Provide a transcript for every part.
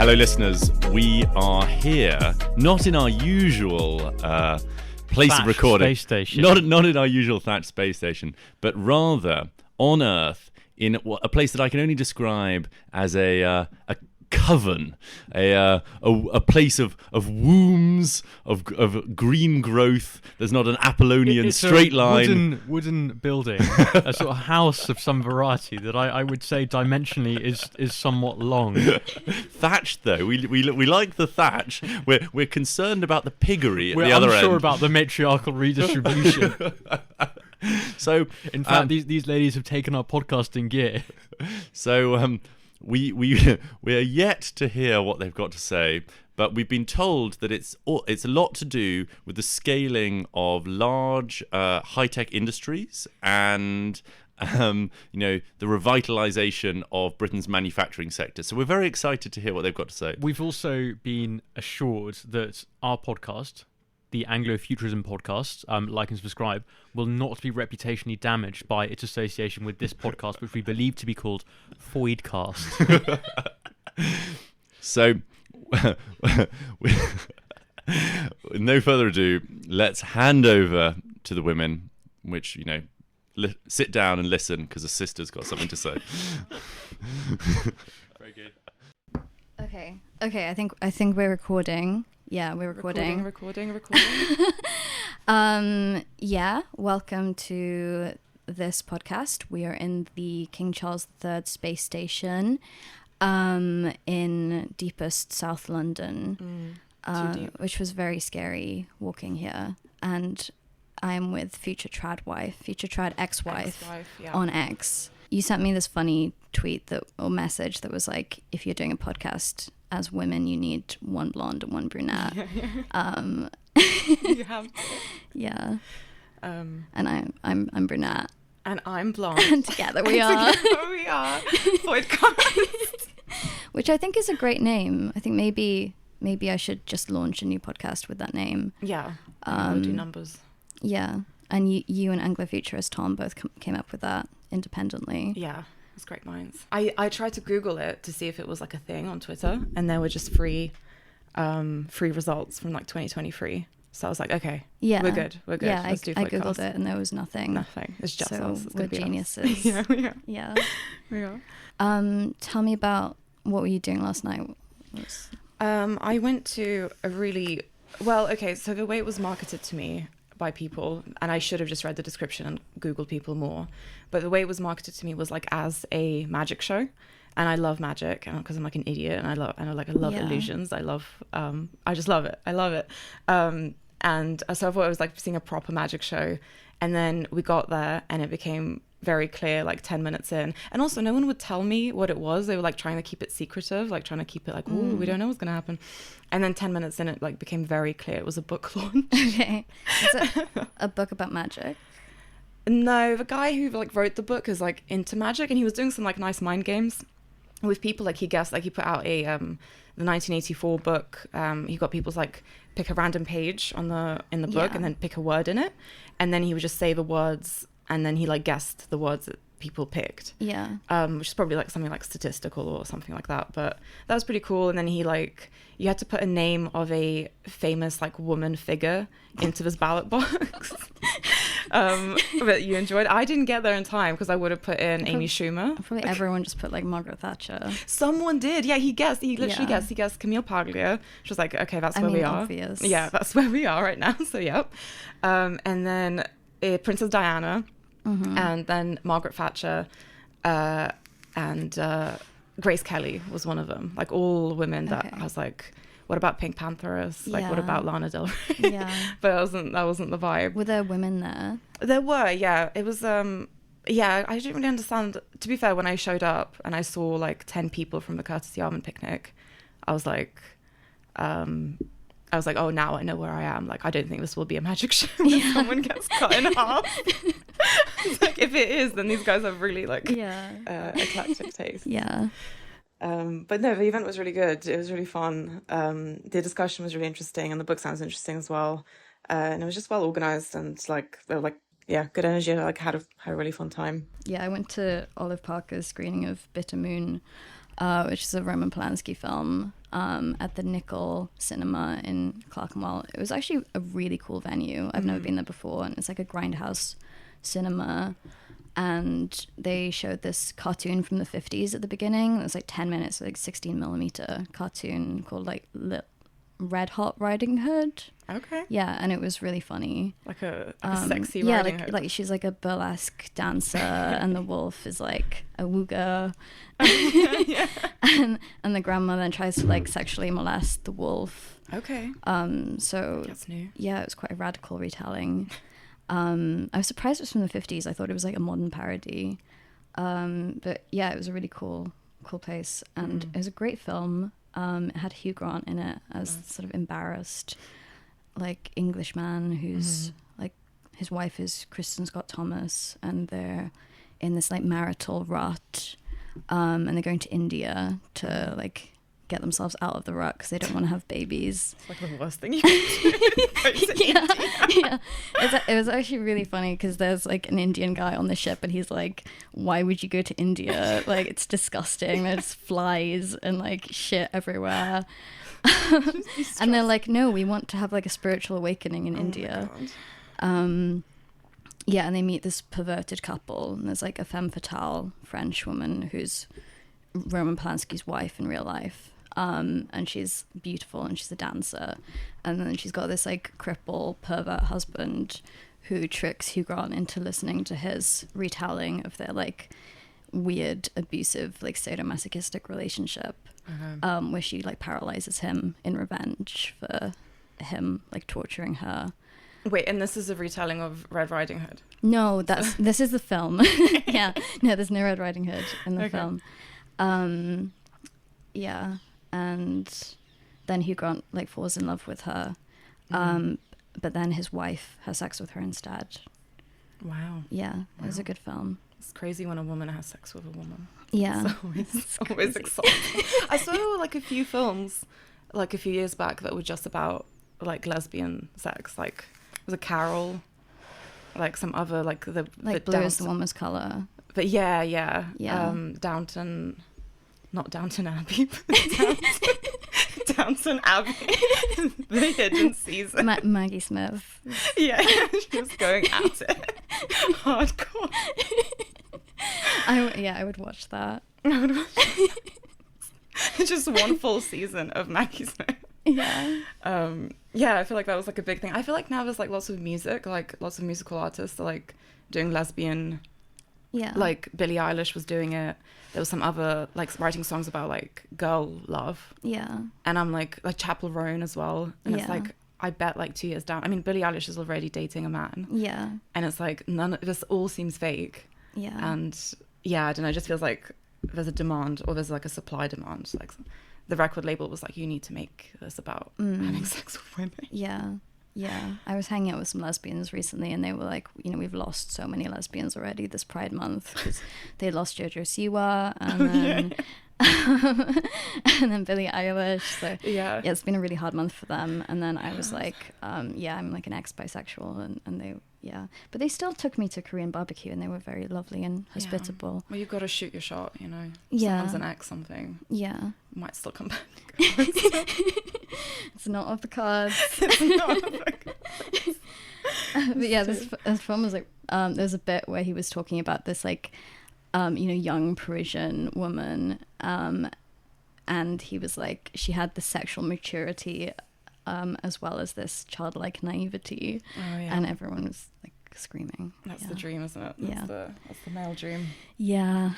Hello, listeners. We are here, not in our usual place Thatch of recording. Space station. Not in our usual Thatch space station, but rather on Earth, in a place that I can only describe as a coven, a place of wombs, of green growth. There's not an Apollonian straight line. Wooden building, a sort of house of some variety that I would say dimensionally is somewhat long. Thatched though, we like the thatch. We're concerned about the piggery at the other end. We're unsure about the matriarchal redistribution. So, in fact, these ladies have taken our podcasting gear. So, we are yet to hear what they've got to say, but we've been told that it's a lot to do with the scaling of large high-tech industries and the revitalization of Britain's manufacturing sector. So we're very excited to hear what they've got to say. We've also been assured that our podcast, the Anglofuturism podcast, like and subscribe, will not be reputationally damaged by its association with this podcast, which we believe to be called Foidcast. So, with no further ado, let's hand over to the women, which, sit down and listen, because the sister's got something to say. Very good. Okay, I think we're recording. Yeah, we're recording. Recording. Welcome to this podcast. We are in the King Charles III space station in deepest South London, which was very scary walking here. And I'm with future trad ex-wife on X. You sent me this funny tweet or message that was like, if you're doing a podcast as women, you need one blonde and one brunette. You have. Yeah. And I'm brunette. And I'm blonde. And together we are. Podcast. Which I think is a great name. I think maybe I should just launch a new podcast with that name. Yeah. We'll do numbers. Yeah. And you and Anglofuturist Tom both came up with that independently. Yeah. It's great minds. I tried to Google it to see if it was like a thing on Twitter, and there were just free results from like 2023. So I was like, okay, yeah, we're good. Yeah, Let's do I googled it and there was nothing. It's just so us. It's we're geniuses. Yeah, we are. Yeah. We are. Tell me about what were you doing last night? I went to a really so the way it was marketed to me by people, and I should have just read the description and Googled people more, but the way it was marketed to me was like as a magic show, and I love magic because I'm like an idiot, and I love illusions. I just love it. And so I thought it was like seeing a proper magic show, and then we got there and it became very clear like 10 minutes in, and also no one would tell me what it was. They were like trying to keep it secretive, like trying to keep it like, ooh, we don't know what's gonna happen. And then 10 minutes in, it like became very clear it was a book launch. Okay. Is it a book about magic? No, the guy who like wrote the book is like into magic, and he was doing some like nice mind games with people. Like he guessed, like he put out the 1984 book. He got people to like pick a random page in the book and then pick a word in it, and then he would just say the words, and then he like guessed the words that people picked. Yeah. Which is probably like something like statistical or something like that, but that was pretty cool. And then he like, you had to put a name of a famous like woman figure into this ballot box. But you enjoyed. I didn't get there in time because I would have put in Amy Schumer. Probably everyone just put like Margaret Thatcher. Someone did. Yeah, he guessed. He literally guessed. He guessed Camille Paglia. She was like, okay, that's where we are. Obvious. Yeah, that's where we are right now. So yep. And then Princess Diana. Mm-hmm. And then Margaret Thatcher, and Grace Kelly was one of them. Like all women that I was like, what about Pink Pantheress? Like, what about Lana Del Rey? Yeah. But that wasn't the vibe. Were there women there? There were, yeah. It was, I didn't really understand. To be fair, when I showed up and I saw like 10 people from the Curtis Yarvin picnic, I was like, oh, now I know where I am. Like, I don't think this will be a magic show when someone gets cut in half. It's like, if it is, then these guys have really like eclectic taste. Yeah. But no, the event was really good. It was really fun. The discussion was really interesting, and the book sounds interesting as well. And it was just well organized, and like they were like, good energy. I like had a really fun time. Yeah, I went to Olive Parker's screening of Bitter Moon which is a Roman Polanski film, at the Nickel Cinema in Clerkenwell. It was actually a really cool venue. I've never been there before, and it's like a grindhouse cinema. And they showed this cartoon from the 50s at the beginning. It was like 10 minutes, like 16mm cartoon called like Red Hot Riding Hood. Okay. Yeah, and it was really funny. Like a sexy Riding Hood. Like she's like a burlesque dancer, and the wolf is like a wooger. Yeah. And the grandma then tries to like sexually molest the wolf. Okay. So That's new. yeah, it was quite a radical retelling. I was surprised it was from the 50s. I thought it was like a modern parody. But yeah, it was a really cool place, and it was a great film. It had Hugh Grant in it as sort of embarrassed, like Englishman who's like, his wife is Kristen Scott Thomas, and they're in this like marital rut, and they're going to India to like get themselves out of the rut because they don't want to have babies. It's like the worst thing you can do. Yeah. It was actually really funny because there's like an Indian guy on the ship, and he's like, why would you go to India? Like, it's disgusting. There's flies and like shit everywhere. And they're like, no, we want to have like a spiritual awakening in India. Yeah, and they meet this perverted couple, and there's like a femme fatale French woman who's Roman Polanski's wife in real life. And she's beautiful, and she's a dancer. And then she's got this like cripple pervert husband who tricks Hugh Grant into listening to his retelling of their like weird, abusive, like sadomasochistic relationship, where she like paralyzes him in revenge for him like torturing her. Wait, and this is a retelling of Red Riding Hood? No, this is the film. Yeah, no, there's no Red Riding Hood in the film. Yeah, and then Hugh Grant like falls in love with her, but then his wife has sex with her instead. Wow. Yeah, it was a good film. It's crazy when a woman has sex with a woman. Yeah, It's always exciting. I saw like a few films like a few years back that were just about like lesbian sex. Like it was a Carol, like some other like the Blue is the Warmest Color. But yeah. Not Downton Abbey, but Downton Abbey, the hidden season. Maggie Smith. Yeah, she was going at it hardcore. I would watch that. I would watch that. It's just one full season of Maggie Smith. Yeah. Yeah, I feel like that was like a big thing. I feel like now there's like lots of music, like lots of musical artists are like doing lesbian. Yeah. Like Billie Eilish was doing it. There was some other like writing songs about like girl love. Yeah. And I'm like Chapel Roan as well. And it's like, I bet like 2 years down. I mean, Billie Eilish is already dating a man. Yeah. And it's like none of this all seems fake. Yeah. And yeah, I don't know. It just feels like there's a demand, or there's like a supply demand. Like the record label was like, you need to make this about having sex with women. Yeah. Yeah, I was hanging out with some lesbians recently, and they were like, you know, we've lost so many lesbians already this Pride Month, because they lost Jojo Siwa, and then and then Billie Eilish. So yeah, it's been a really hard month for them. And then I was like, yeah, I'm like an ex-bisexual, and they, but they still took me to Korean barbecue, and they were very lovely and hospitable. Well, you've got to shoot your shot, you know. Yeah, someone's an ex something. Yeah, might still come back. It's not off the cards. It's not off the cards. But yeah, this film was like, there's a bit where he was talking about this like, you know, young Parisian woman, and he was like, she had the sexual maturity, as well as this childlike naivety, and everyone was like screaming. That's the dream, isn't it? That's the male dream. Yeah.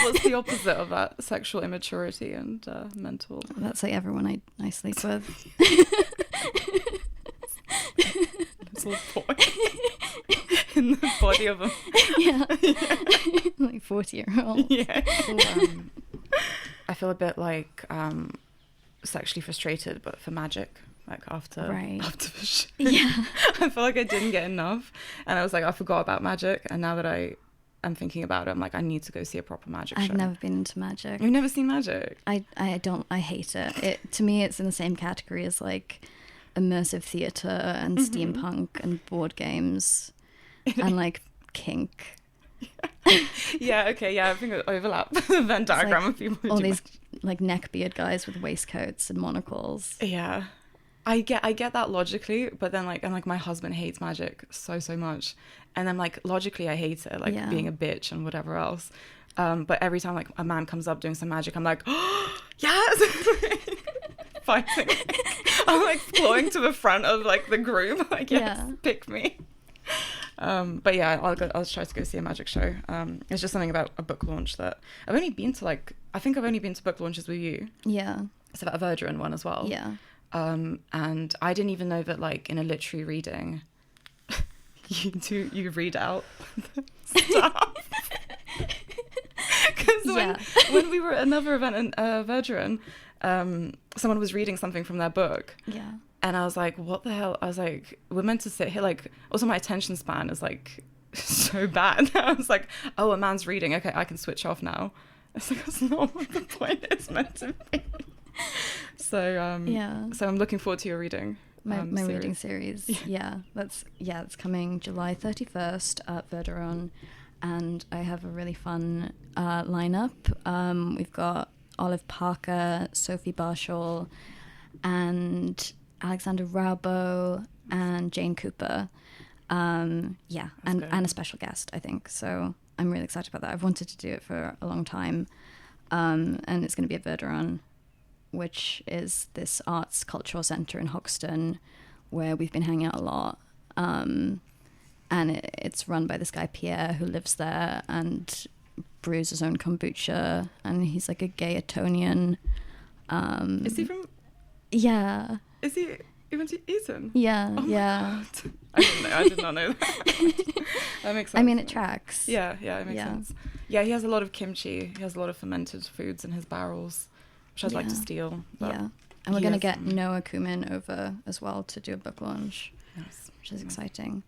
What's the opposite of that? Sexual immaturity and mental. That's like everyone I sleep with. Little boy in the body of a like 40-year-old. Yeah. I feel a bit like sexually frustrated, but for magic. Like after the shit. Yeah. I feel like I didn't get enough, and I was like, I forgot about magic, and now that I'm thinking about it, I'm like, I need to go see a proper magic show. I've never been into magic. You've never seen magic? I hate it. To me, it's in the same category as like immersive theatre and steampunk and board games and like kink. Yeah, okay, yeah, I think it overlap the Venn diagram like of people who all do these like neckbeard guys with waistcoats and monocles. Yeah, I get that logically, but then like, and like my husband hates magic so much, and then like logically I hate it, like being a bitch and whatever else. But every time like a man comes up doing some magic, I'm like, oh, yes, fighting. I'm like flowing to the front of like the group, like yes, pick me. But yeah, I'll try to go see a magic show. It's just something about a book launch that I've only been to I think I've only been to book launches with you. Yeah. It's about a Verdurin one as well. Yeah. And I didn't even know that like in a literary reading, you read out stuff. Because when we were at another event in Verdurin, someone was reading something from their book. Yeah. And I was like, what the hell? I was like, we're meant to sit here. Like, also my attention span is like so bad. I was like, oh, a man's reading. Okay, I can switch off now. It's like, that's not what the point is meant to be. So, so I'm looking forward to your reading. My reading series. It's coming July 31st at Verdurin. And I have a really fun lineup. We've got Olive Parker, Sophie Barshall, and Alexander Raubo and Jane Cooper. And a special guest, I think. So I'm really excited about that. I've wanted to do it for a long time. And it's going to be at Verdurin, which is this arts cultural centre in Hoxton where we've been hanging out a lot. And it's run by this guy, Pierre, who lives there and brews his own kombucha. And he's like a gay Etonian. Is he from... Yeah. Is he even to Eton? Yeah, oh yeah. I did not know that. That makes sense. I mean, it tracks. Yeah, it makes sense. Yeah, he has a lot of kimchi. He has a lot of fermented foods in his barrels, which I'd like to steal. Yeah. And we're going to get Noah Kumin over as well to do a book launch, which is exciting.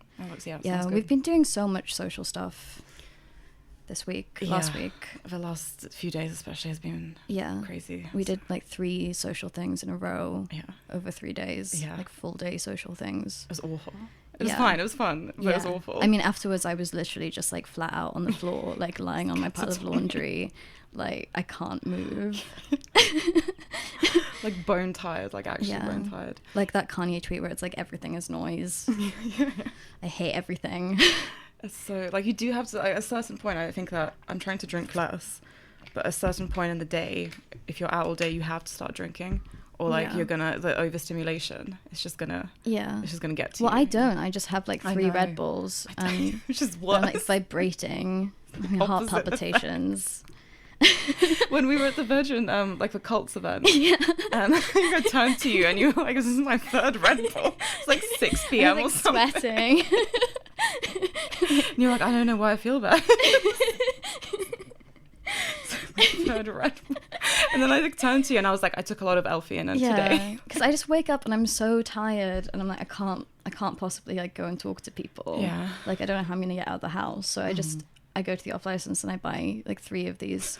We've been doing so much social stuff this week, last week. The last few days especially has been crazy. We did like 3 social things in a row over 3 days, like full day social things. It was awful. It was fine, it was fun, but it was awful. I mean, afterwards I was literally just like flat out on the floor, like lying on my pile of laundry, like I can't move. Like bone tired, like actually bone tired. Like that Kanye tweet where it's like everything is noise. I hate everything. It's so like you do have to like, at a certain point. I think that I'm trying to drink less, but at a certain point in the day, if you're out all day, you have to start drinking, or like you're gonna the overstimulation. It's just gonna it's just gonna get to you. Well, I don't. I just have like 3 Red Bulls, which is worse. I'm like vibrating, heart palpitations. When we were at the Virgin, like the cults event, and I turned to you and you were like, "This is my 3rd Red Bull." It's like 6 p.m. I was, like, or something. sweating. And you're like, "I don't know why I feel bad." So my 3rd Red Bull. And then I like turned to you and I was like, "I took a lot of L-theanine today." Because I just wake up and I'm so tired and I'm like, I can't possibly like go and talk to people. Yeah. Like I don't know how I'm gonna get out of the house, so I go to the off license and I buy like 3 of these,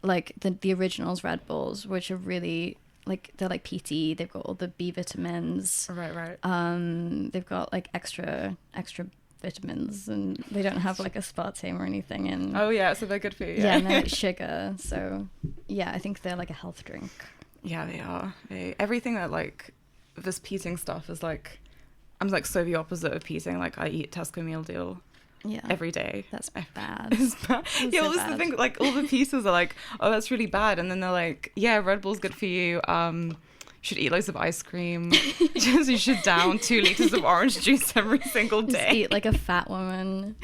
like the originals Red Bulls, which are really like they're like PT. They've got all the B vitamins. Right. They've got like extra vitamins, and they don't have like aspartame or anything in. Oh yeah, so they're good for you. Yeah, and they're like sugar. So yeah, I think they're like a health drink. Yeah, they are. Everything that like this peating stuff is like, I'm like so the opposite of peating. Like I eat Tesco meal deal. Yeah. Every day. That's bad. It's bad. Yeah, well, this is the thing. Like all the pieces are like, oh, that's really bad, and then they're like, yeah, Red Bull's good for you. You should eat loads of ice cream. You should down 2 liters of orange juice every single day. Just eat like a fat woman.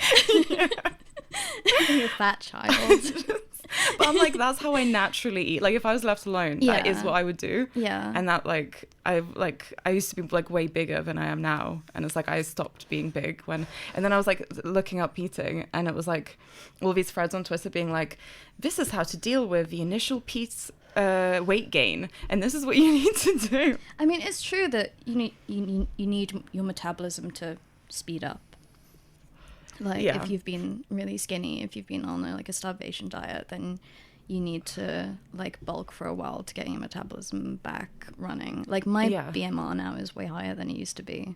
Like a fat child. But I'm like, that's how I naturally eat. Like if I was left alone, that is what I would do. Yeah. And that like I used to be like way bigger than I am now, and it's like I stopped being big and then I was like looking up eating, and it was like all these threads on Twitter being like, this is how to deal with the initial weight gain, and this is what you need to do. I mean, it's true that you need your metabolism to speed up. Like if you've been really skinny, if you've been on like a starvation diet, then you need to like bulk for a while to get your metabolism back running. Like my BMR now is way higher than it used to be.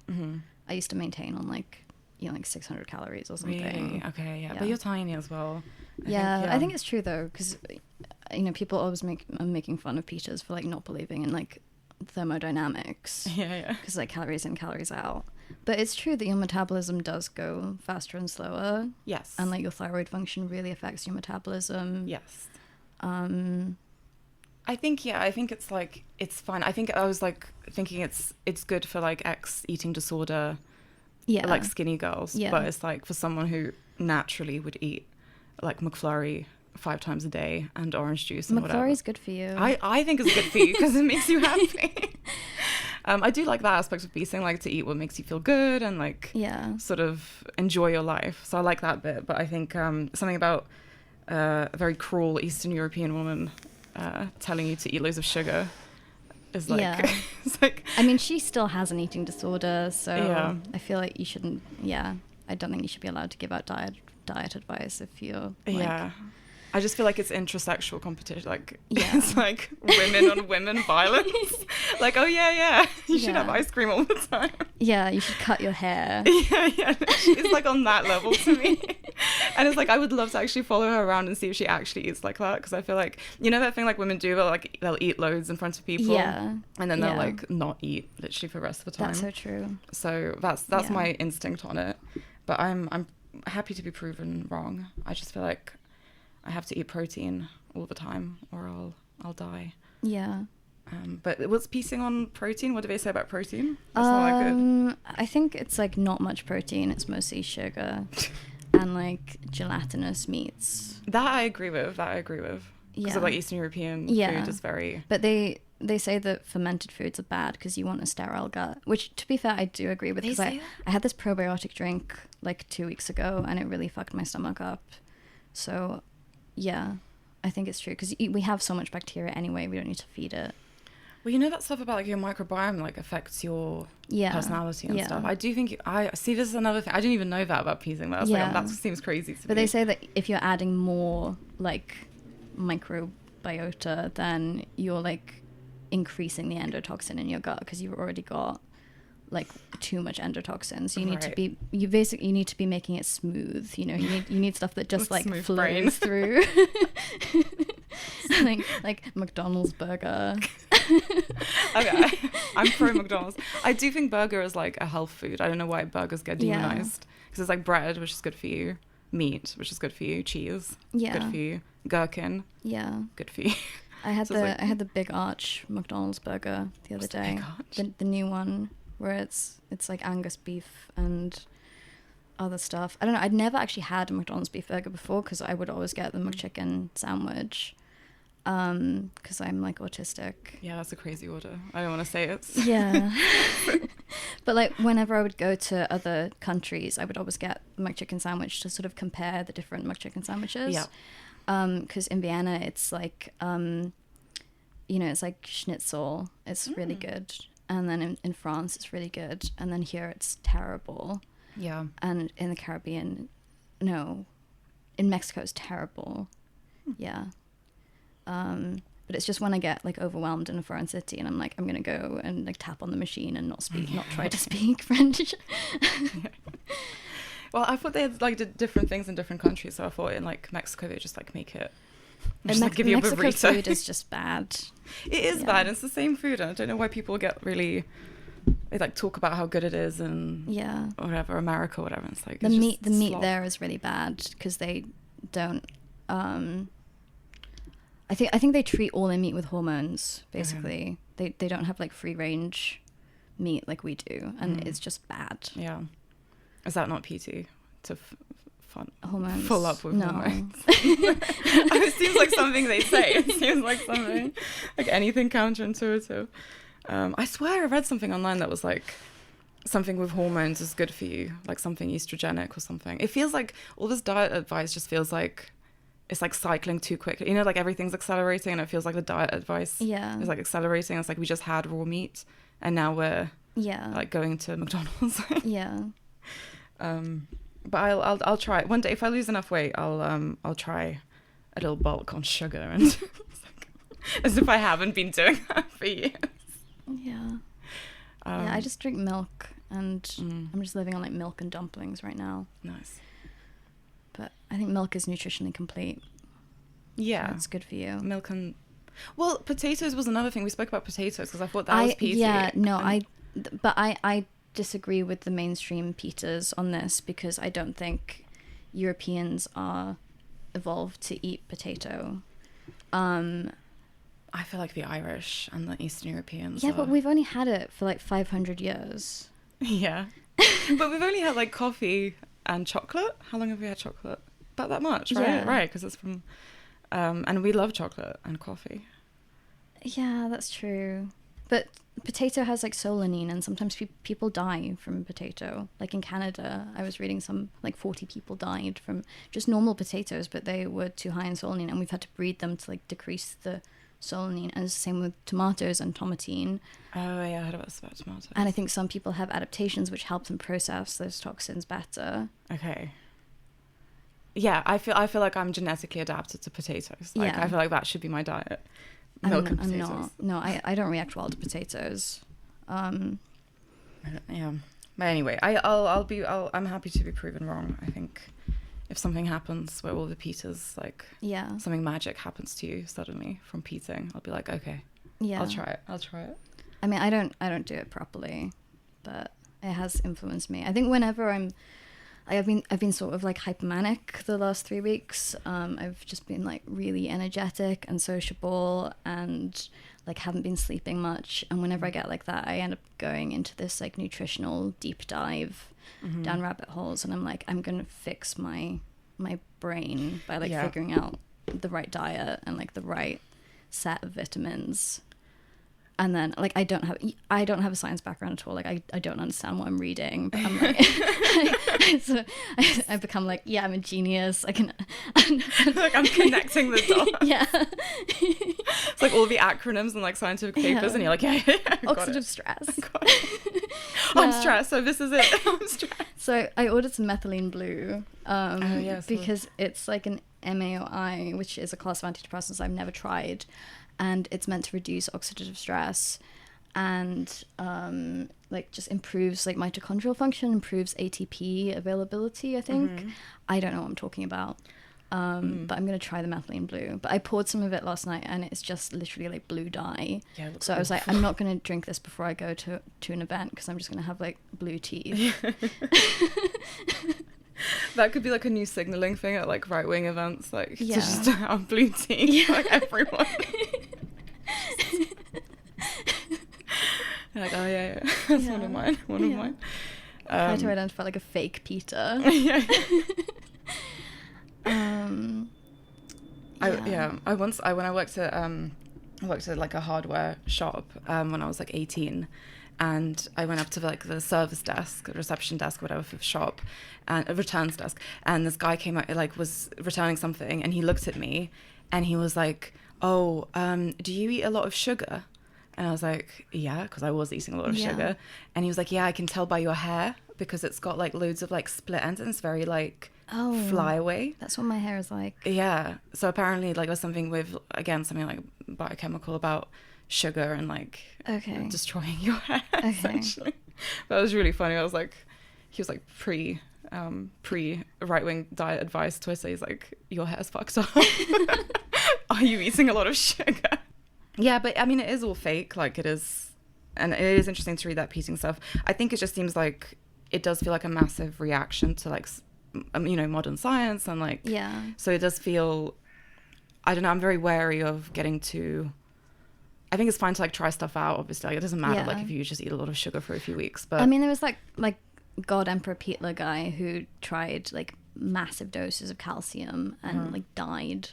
I used to maintain on like, eat like 600 calories or something. Really? Okay, yeah. But you're tiny as well. I think it's true though, because people always are making fun of Peters for like not believing in like thermodynamics. Yeah. Because like calories in, calories out. But it's true that your metabolism does go faster and slower. Yes. And like your thyroid function really affects your metabolism. Yes. I think it's like, it's fine. I think I was like thinking it's good for like eating disorder, like skinny girls. Yeah. But it's like for someone who naturally would eat like McFlurry 5 times a day and orange juice and whatever. McFlurry's good for you. I think it's good for you because it makes you happy. I do like that aspect of beating, like to eat what makes you feel good and like sort of enjoy your life. So I like that bit. But I think something about a very cruel Eastern European woman telling you to eat loads of sugar is like, it's like, I mean, she still has an eating disorder, so I feel like you shouldn't. I don't think you should be allowed to give out diet advice if you're like, I just feel like it's intersexual competition. Like, it's like women on women violence. Like, oh you should have ice cream all the time. Yeah, you should cut your hair. It's like on that level to me. And it's like, I would love to actually follow her around and see if she actually eats like that. Because I feel like, that thing like women do, they'll eat loads in front of people. Yeah. And then they'll like not eat literally for the rest of the time. That's so true. So that's my instinct on it. But I'm happy to be proven wrong. I just feel like I have to eat protein all the time or I'll die. Yeah. But what's piecing on protein? What do they say about protein? That's not that good. I think it's like not much protein. It's mostly sugar and like gelatinous meats. That I agree with. Because of like Eastern European food is very... But they say that fermented foods are bad because you want a sterile gut, which to be fair, I do agree with. Because I had this probiotic drink like 2 weeks ago and it really fucked my stomach up. So... yeah, I think it's true because we have so much bacteria anyway. We don't need to feed it. Well, that stuff about like your microbiome like affects your personality and stuff. I do think I see. This is another thing. I didn't even know that about peating. That seems crazy to me. But they say that if you're adding more like microbiota, then you're like increasing the endotoxin in your gut because you've already got like too much endotoxins. You need to be you need to be making it smooth. You need stuff that just like flows through. like McDonald's burger. Okay, I'm pro McDonald's. I do think burger is like a health food. I don't know why burgers get demonized because it's like bread, which is good for you, meat, which is good for you, cheese, good for you, gherkin, good for you. I had the Big Arch McDonald's burger the other day. The new one where it's like Angus beef and other stuff. I don't know. I'd never actually had a McDonald's beef burger before because I would always get the McChicken sandwich because I'm like autistic. Yeah, that's a crazy order. I don't want to say it. Yeah. But like whenever I would go to other countries, I would always get the McChicken sandwich to sort of compare the different McChicken sandwiches. Yeah. Because in Vienna it's like it's like schnitzel. It's really good. And then in France it's really good. And then here it's terrible. Yeah. And in the Caribbean, no. In Mexico it's terrible. Yeah. But it's just when I get like overwhelmed in a foreign city and I'm like, I'm gonna go and like tap on the machine and not try to speak French. Well, I thought they had like did different things in different countries, so I thought in like Mexico they just like make it. Just, like, give you a burrito. Mexico food is just bad. It is bad. It's the same food. I don't know why people get really. They like talk about how good it is and whatever, America, whatever. It's like the meat there is really bad because they don't. I think they treat all their meat with hormones. Basically, they don't have like free range meat like we do, and it's just bad. Yeah, is that not PT to hormones? Full up with hormones? It seems like something they say. It seems like something like anything counterintuitive. I swear I read something online that was like something with hormones is good for you, like something estrogenic or something. It feels like all this diet advice just feels like it's like cycling too quickly. Like everything's accelerating and it feels like the diet advice is like accelerating. It's like we just had raw meat and now we're like going to McDonald's. But I'll try it one day. If I lose enough weight, I'll try a little bulk on sugar and as if I haven't been doing that for years. I just drink milk and I'm just living on like milk and dumplings right now. Nice. But I think milk is nutritionally complete. Yeah. So it's good for you. Milk and... Well, potatoes was another thing. We spoke about potatoes because I thought that was peaty. Yeah, no, I disagree with the mainstream Peters on this because I don't think Europeans are evolved to eat potato. I feel like the Irish and the Eastern Europeans. Yeah, but we've only had it for like 500 years. Yeah. But we've only had like coffee and chocolate. How long have we had chocolate? About that much, right? Yeah. Right, because it's from... and we love chocolate and coffee. Yeah, that's true. But potato has like solanine, and sometimes people die from potato. Like in Canada, I was reading some like 40 people died from just normal potatoes, but they were too high in solanine, and we've had to breed them to like decrease the solanine. And it's the same with tomatoes and tomatine. Oh yeah, I heard about tomatoes. And I think some people have adaptations which help them process those toxins better. Okay. Yeah, I feel like I'm genetically adapted to potatoes. Like, Yeah. I feel like that should be my diet. Milk and potatoes. I'm not. No, I don't react well to potatoes. Yeah. But anyway, I'm happy to be proven wrong. I think if something happens where all the Peters, like, Yeah. something magic happens to you suddenly from peating, I'll be like, okay, Yeah. I'll try it. I mean, I don't do it properly, but it has influenced me. I think whenever I've been sort of like hypomanic the last 3 weeks. I've just been like really energetic and sociable, and like haven't been sleeping much. And whenever I get like that, I end up going into this like nutritional deep dive down rabbit holes, and I'm like, I'm gonna fix my brain by like figuring out the right diet and like the right set of vitamins. And then, like, I don't have a science background at all. Like, I don't understand what I'm reading. But I'm like, so I become like, yeah, I'm a genius. I can. Like, I'm connecting the dots. Yeah. It's like all the acronyms and like scientific papers, and you're like, yeah, Oxidative stress. I'm stressed, so this is it. I'm stressed. So I ordered some methylene blue Yes, because it's like an MAOI, which is a class of antidepressants I've never tried. And it's meant to reduce oxidative stress and like just improves like mitochondrial function, improves ATP availability, I think. I don't know what I'm talking about. But I'm going to try the methylene blue. But I poured some of it last night, and it's just literally like blue dye. Yeah, so I was like, I'm not going to drink this before I go to an event, because I'm just going to have like blue teeth. That could be like a new signaling thing at like right-wing events, like to just have blue tea, like everyone. You're like, oh yeah, that's one of mine. One of mine. How to identify like a fake Peter. When I worked at like a hardware shop when I was like 18. And I went up to like the service desk, reception desk, whatever, for the shop, and a returns desk. And this guy came out, like was returning something, and he looked at me, and he was like, "Oh, do you eat a lot of sugar?" And I was like, "Yeah," because I was eating a lot of sugar. And he was like, "Yeah, I can tell by your hair because it's got like loads of like split ends, and it's very like flyaway." That's what my hair is like. Yeah. So apparently, like, there's something with something like biochemical about sugar and like destroying your hair essentially. That was really funny. I was like, he was like pre right-wing diet advice Twitter. He's like, your hair's fucked up. Are you eating a lot of sugar? Yeah, but I mean, it is all fake, like it is, and it is interesting to read that peating stuff. I think it just seems like it does feel like a massive reaction to like modern science, and like so it does feel, I don't know, I'm very wary of getting too. I think it's fine to like try stuff out. Obviously, like, it doesn't matter like if you just eat a lot of sugar for a few weeks. But I mean, there was like God Emperor Peter guy who tried like massive doses of calcium and like died,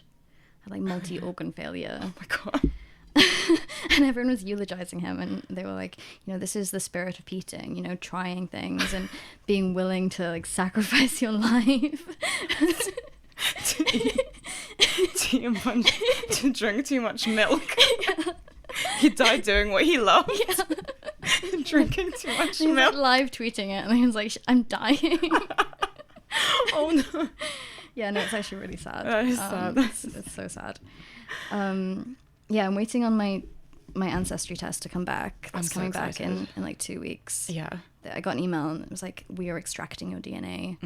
had like multi-organ failure. Oh my god! And everyone was eulogizing him, and they were like, this is the spirit of peating, trying things and being willing to like sacrifice your life. to drink too much milk. He died doing what he loved. Drinking too much milk. Like live tweeting it, and he was like, I'm dying. Oh no. Yeah, no, it's actually really sad. That is sad. It's so sad. I'm waiting on my my Ancestry test to come back. It's coming back in like 2 weeks. Yeah. I got an email and it was like, we are extracting your DNA,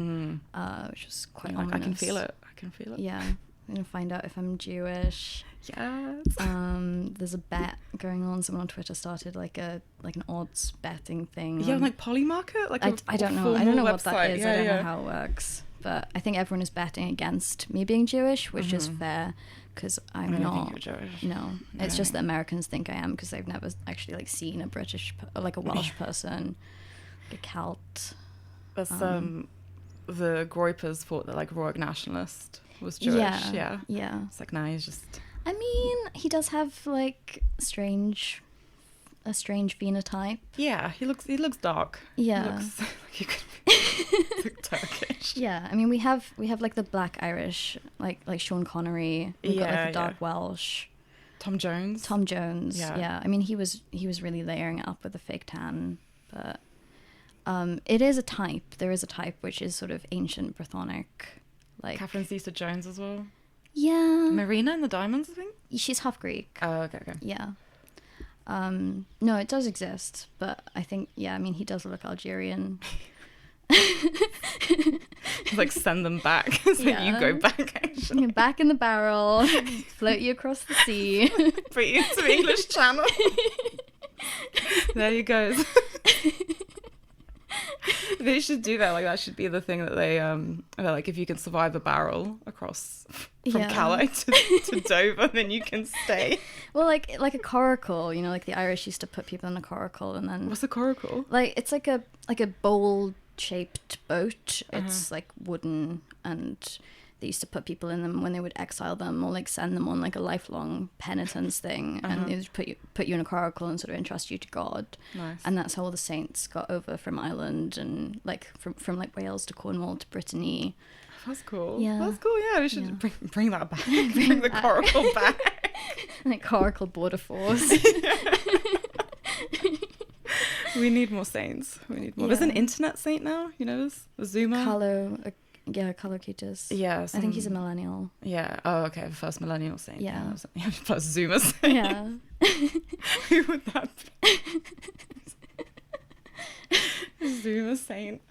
which was quite ominous. I can feel it. Yeah. I'm going to find out if I'm Jewish. Yes. There's a bet going on. Someone on Twitter started like an odds betting thing. Yeah, like Polymarket? Like I don't know. I don't know what that is. Yeah, I don't know how it works. But I think everyone is betting against me being Jewish, which is fair, because I'm not. I don't think you're Jewish. No, it's just that Americans think I am because they've never actually like seen a British, like a Welsh person, like a Celt. That's the Groypers thought that like Roig nationalist was Jewish. Yeah. It's like, nah, he's just. I mean, he does have like a strange phenotype. Yeah, he looks dark. Yeah, he looks like he could be like Turkish. Yeah, I mean, we have like the Black Irish, like Sean Connery. We've got like the dark Welsh. Tom Jones. Yeah. I mean, he was really layering it up with a fake tan, but it is a type. There is a type which is sort of ancient Brythonic, like Catherine Zeta-Jones as well. Yeah. Marina in the Diamonds, I think. She's half Greek. Oh, okay. Yeah. No, it does exist, but I think, I mean, he does look Algerian. Like, send them back so you go back, actually. You're back in the barrel, float you across the sea. Put you to the English Channel. There you go. They should do that. Like, that should be the thing that they like, if you can survive a barrel across from Calais to Dover, then you can stay. Well, like a coracle, you know, like the Irish used to put people in a coracle, and then what's a coracle? Like, it's like a bowl shaped boat. It's like wooden, and they used to put people in them when they would exile them or like send them on like a lifelong penitence thing, and they would put you in a coracle and sort of entrust you to God. Nice. And that's how all the saints got over from Ireland and like from like Wales to Cornwall to Brittany. That's cool. Yeah. That's cool. Yeah, we should bring that back. Bring the coracle back. Like coracle border force. We need more saints. There's an internet saint now, you know, there's Zuma. Calocutus. Yeah. I think he's a millennial. Yeah. Oh, okay. The first millennial saint. Yeah. First Zuma saint. Yeah. Who would that be? Zuma saint.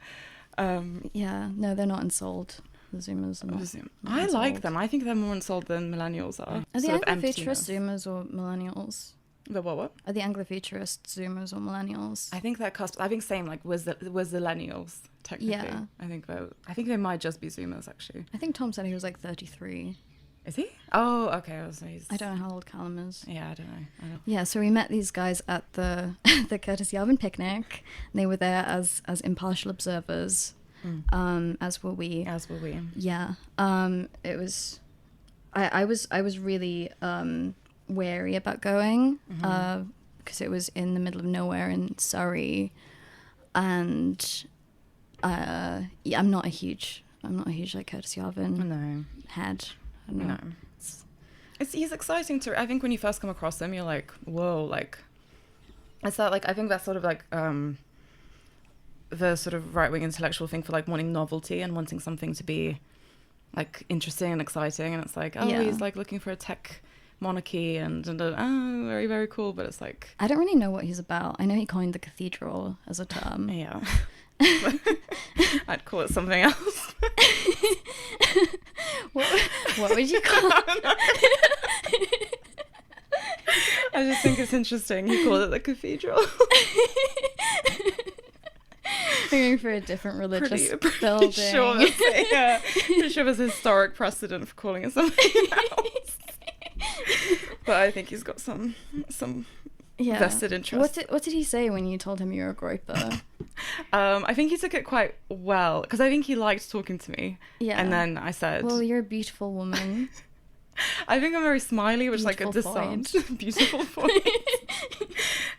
Yeah. No, they're not ensouled. The Zoomers are not. I like them. I think they're more ensouled than millennials are. Are the Anglofuturist Zoomers or millennials? The what? Are the Anglofuturist Zoomers or millennials? I think that cusp. I think same like was the millennials technically. Yeah. I think they might just be Zoomers actually. I think Tom said he was like 33. Is he? Oh, okay. I don't know how old Callum is. Yeah, I don't know. Yeah, so we met these guys at the the Curtis Yarvin picnic. And they were there as impartial observers. As were we. Yeah. It was. I was really wary about going because it was in the middle of nowhere in Surrey, and I'm not a huge like Curtis Yarvin head. I don't know. No. He's exciting to. I think when you first come across him, you're like, whoa, like. It's that like I think that's sort of like the sort of right-wing intellectual thing for like wanting novelty and wanting something to be like interesting and exciting, and it's like he's like looking for a tech monarchy and very, very cool, but it's like I don't really know what he's about. I know he coined the cathedral as a term. Yeah. I'd call it something else. What would you call it? I just think it's interesting. He called it the cathedral. Going for a different religious pretty building. Sure pretty sure there's a historic precedent for calling it something else. But I think he's got some vested interest. What did he say when you told him you were a groper? I think he took it quite well because I think he liked talking to me. Yeah. And then I said, "Well, you're a beautiful woman." I think I'm very smiley, which beautiful like a disarmed, beautiful point.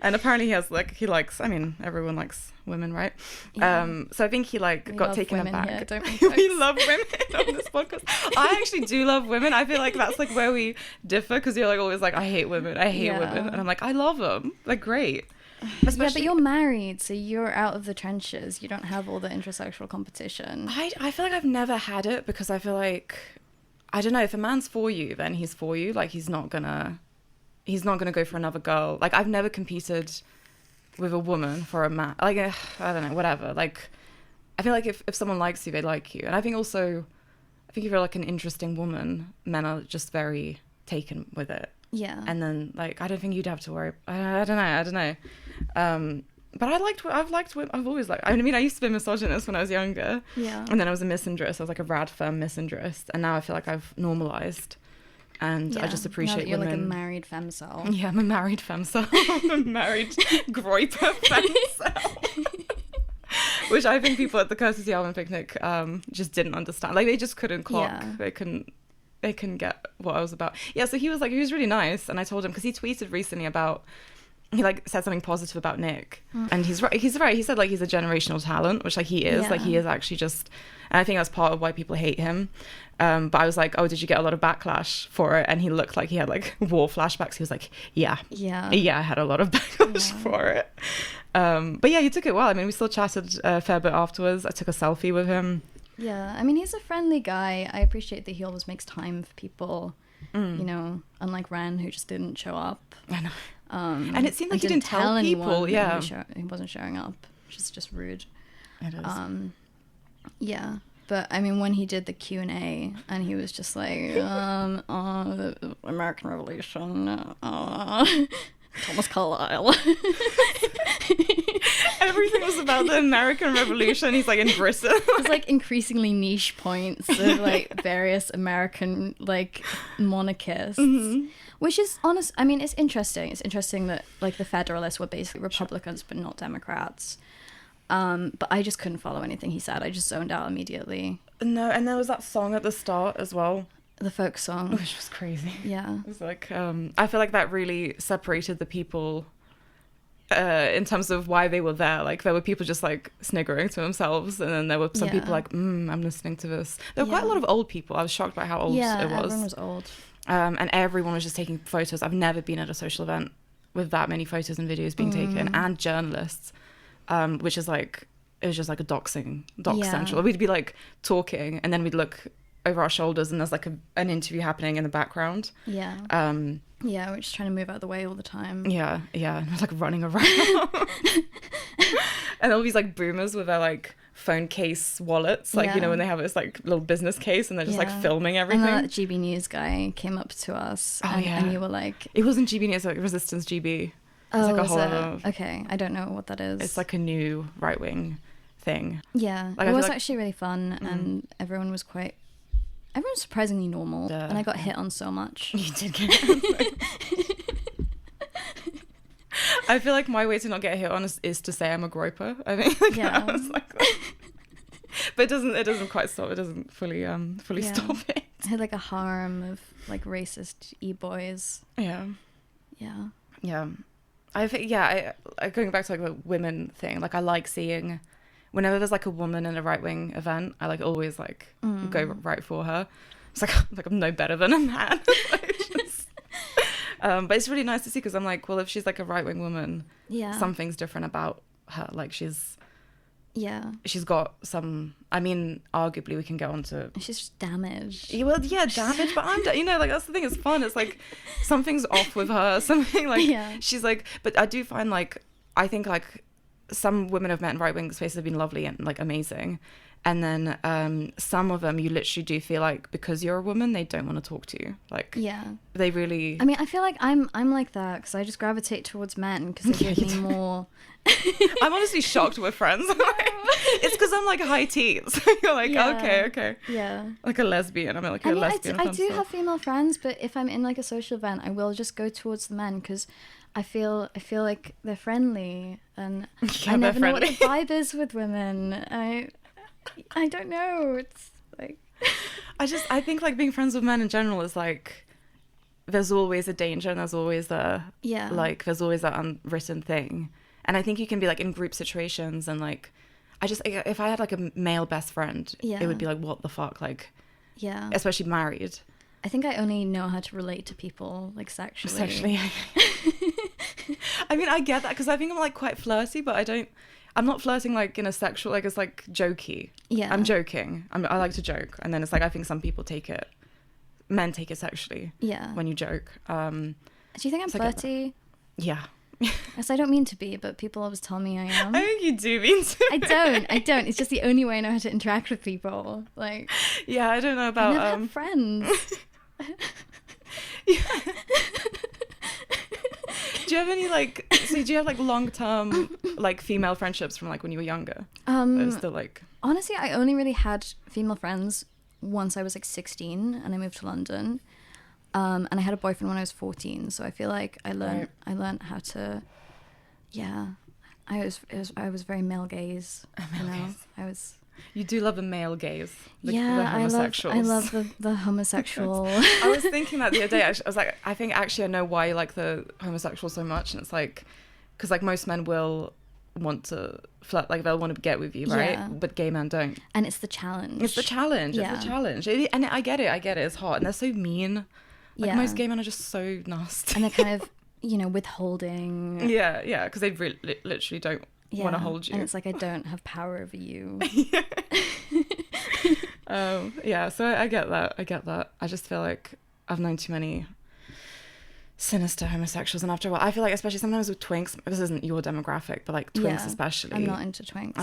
And apparently he likes. I mean, everyone likes women, right? Yeah. So I think he got taken aback. Here, don't we love women on this podcast. I actually do love women. I feel like that's like where we differ because you're like always like I hate women, and I'm like I love them. They're great. Yeah, but you're married, so you're out of the trenches. You don't have all the intersexual competition. I feel like I've never had it because I feel like I don't know, if a man's for you, then he's for you. Like he's not gonna he's not going to go for another girl. Like, I've never competed with a woman for a man. Like, I don't know, whatever. Like, I feel like if someone likes you, they like you. And I think also, if you're like an interesting woman, men are just very taken with it. Yeah. And then, like, I don't think you'd have to worry. I don't know. But I've always liked, I mean, I used to be a misogynist when I was younger. Yeah. And then I was a misandrist. I was like a rad firm misandrist. And now I feel like I've normalized. And I just appreciate now that you're women. like a married femcel. Yeah, I'm a married femcel. I'm a married groiper femcel. Which I think people at the Courtesy Yarvin picnic just didn't understand. Like, they just couldn't clock. Yeah. They couldn't get what I was about. Yeah, so he was really nice. And I told him, because he tweeted recently about, he like said something positive about Nick. And he's right. He said like he's a generational talent, which like he is. Yeah. Like, he is actually just, and I think that's part of why people hate him. But I was like, oh, did you get a lot of backlash for it? And he looked like he had like war flashbacks. He was like, yeah, I had a lot of backlash for it. But yeah, he took it well. I mean, we still chatted a fair bit afterwards. I took a selfie with him. Yeah, I mean, he's a friendly guy. I appreciate that he always makes time for people, you know, unlike Ren, who just didn't show up. I know. And it seemed like he didn't tell people. anyone Yeah, he wasn't showing up, which is just rude. It is. Yeah, but I mean, when he did the Q&A and he was just like, the American Revolution, Thomas Carlyle. Everything was about the American Revolution. He's like in Britain. It's like increasingly niche points of like various American like monarchists, which is honest. I mean, it's interesting. It's interesting that like the Federalists were basically Republicans but not Democrats. But I just couldn't follow anything he said. I just zoned out immediately. No, and there was that song at the start as well, The folk song, which was crazy. Yeah. It was like, I feel like that really separated the people in terms of why they were there. Like, there were people just like sniggering to themselves, and then there were some people like, I'm listening to this. There were quite a lot of old people. I was shocked by how old it was. Everyone was old. And everyone was just taking photos. I've never been at a social event with that many photos and videos being taken, and journalists, which is like, it was just like a doc central. We'd be like talking, and then we'd look over our shoulders, and there's like an interview happening in the background. Yeah. Yeah, we're just trying to move out of the way all the time. Yeah. And we're like running around. And all these like boomers with their like phone case wallets, like, you know, when they have this like little business case and they're just like filming everything. And that GB News guy came up to us and you were like... It wasn't GB News, it was like Resistance GB. Oh, like a whole okay, I don't know what that is. It's like a new right-wing thing. Yeah, like, it was actually really fun, and everyone was surprisingly normal, and I got hit on so much. You did get hit on. I feel like my way to not get hit on is to say I'm a groper. I think I was like that. But it doesn't quite stop. It doesn't fully stop it. I had like a harem of like racist e-boys. Yeah. Yeah. I think I going back to like the women thing, like I like seeing whenever there's like a woman in a right-wing event, I like always like go right for her. It's like I'm no better than a man. But it's really nice to see, because I'm like, well, if she's like a right-wing woman, something's different about her. Like she's got some, I mean, arguably we can go on to... She's just damaged. Well, yeah, damaged, but like, that's the thing, it's fun. It's like, something's off with her, something like, she's like, but I do find like, I think like, some women I've met in right-wing spaces have been lovely and like amazing. And then some of them, you literally do feel like, because you're a woman, they don't want to talk to you. Like, they really... I mean, I feel like I'm like that, because I just gravitate towards men, because they give me more... I'm honestly shocked we're friends. It's because I'm like high teens. You're like, okay. Yeah. Like a lesbian. I'm like a lesbian. I do have female friends, but if I'm in like a social event, I will just go towards the men, because I feel like they're friendly, and I never know what the vibe is with women. I don't know. It's like... I think like being friends with men in general is like, there's always a danger, and there's always there's always that unwritten thing. And I think you can be like in group situations, and like, if I had like a male best friend, it would be like, what the fuck? Like, especially married. I think I only know how to relate to people like sexually. I mean, I get that, because I think I'm like quite flirty, but I'm not flirting like in a sexual, like it's like jokey. Yeah. I'm joking. I like to joke. And then it's like, I think some people men take it sexually. Yeah. When you joke. Do you think I'm flirty? Yeah. Yes, I don't mean to be, but people always tell me I am. I think you do mean to. I don't. It's just the only way I know how to interact with people. Like, yeah, I don't know about. I never have friends. Yeah. Do you have any like? So do you have like long-term like female friendships from like when you were younger? Still like. Honestly, I only really had female friends once I was like 16 and I moved to London. And I had a boyfriend when I was 14, so I feel like I learned how to, I was very male gaze. You do love the male gaze. The I love the homosexual. I was thinking that the other day. I was like, I think actually I know why you like the homosexual so much, and it's like, because like most men will want to flirt, like they'll want to get with you, right? Yeah. But gay men don't. And it's the challenge. It's the challenge. Yeah. It's the challenge. And I get it. It's hot, and they're so mean. Like most gay men are just so nasty. And they're kind of, withholding. Yeah, because they literally don't want to hold you. And it's like, I don't have power over you. So I get that. I just feel like I've known too many sinister homosexuals, and after a while, I feel like, especially sometimes with twinks, this isn't your demographic, but like twinks especially. I'm not into twinks.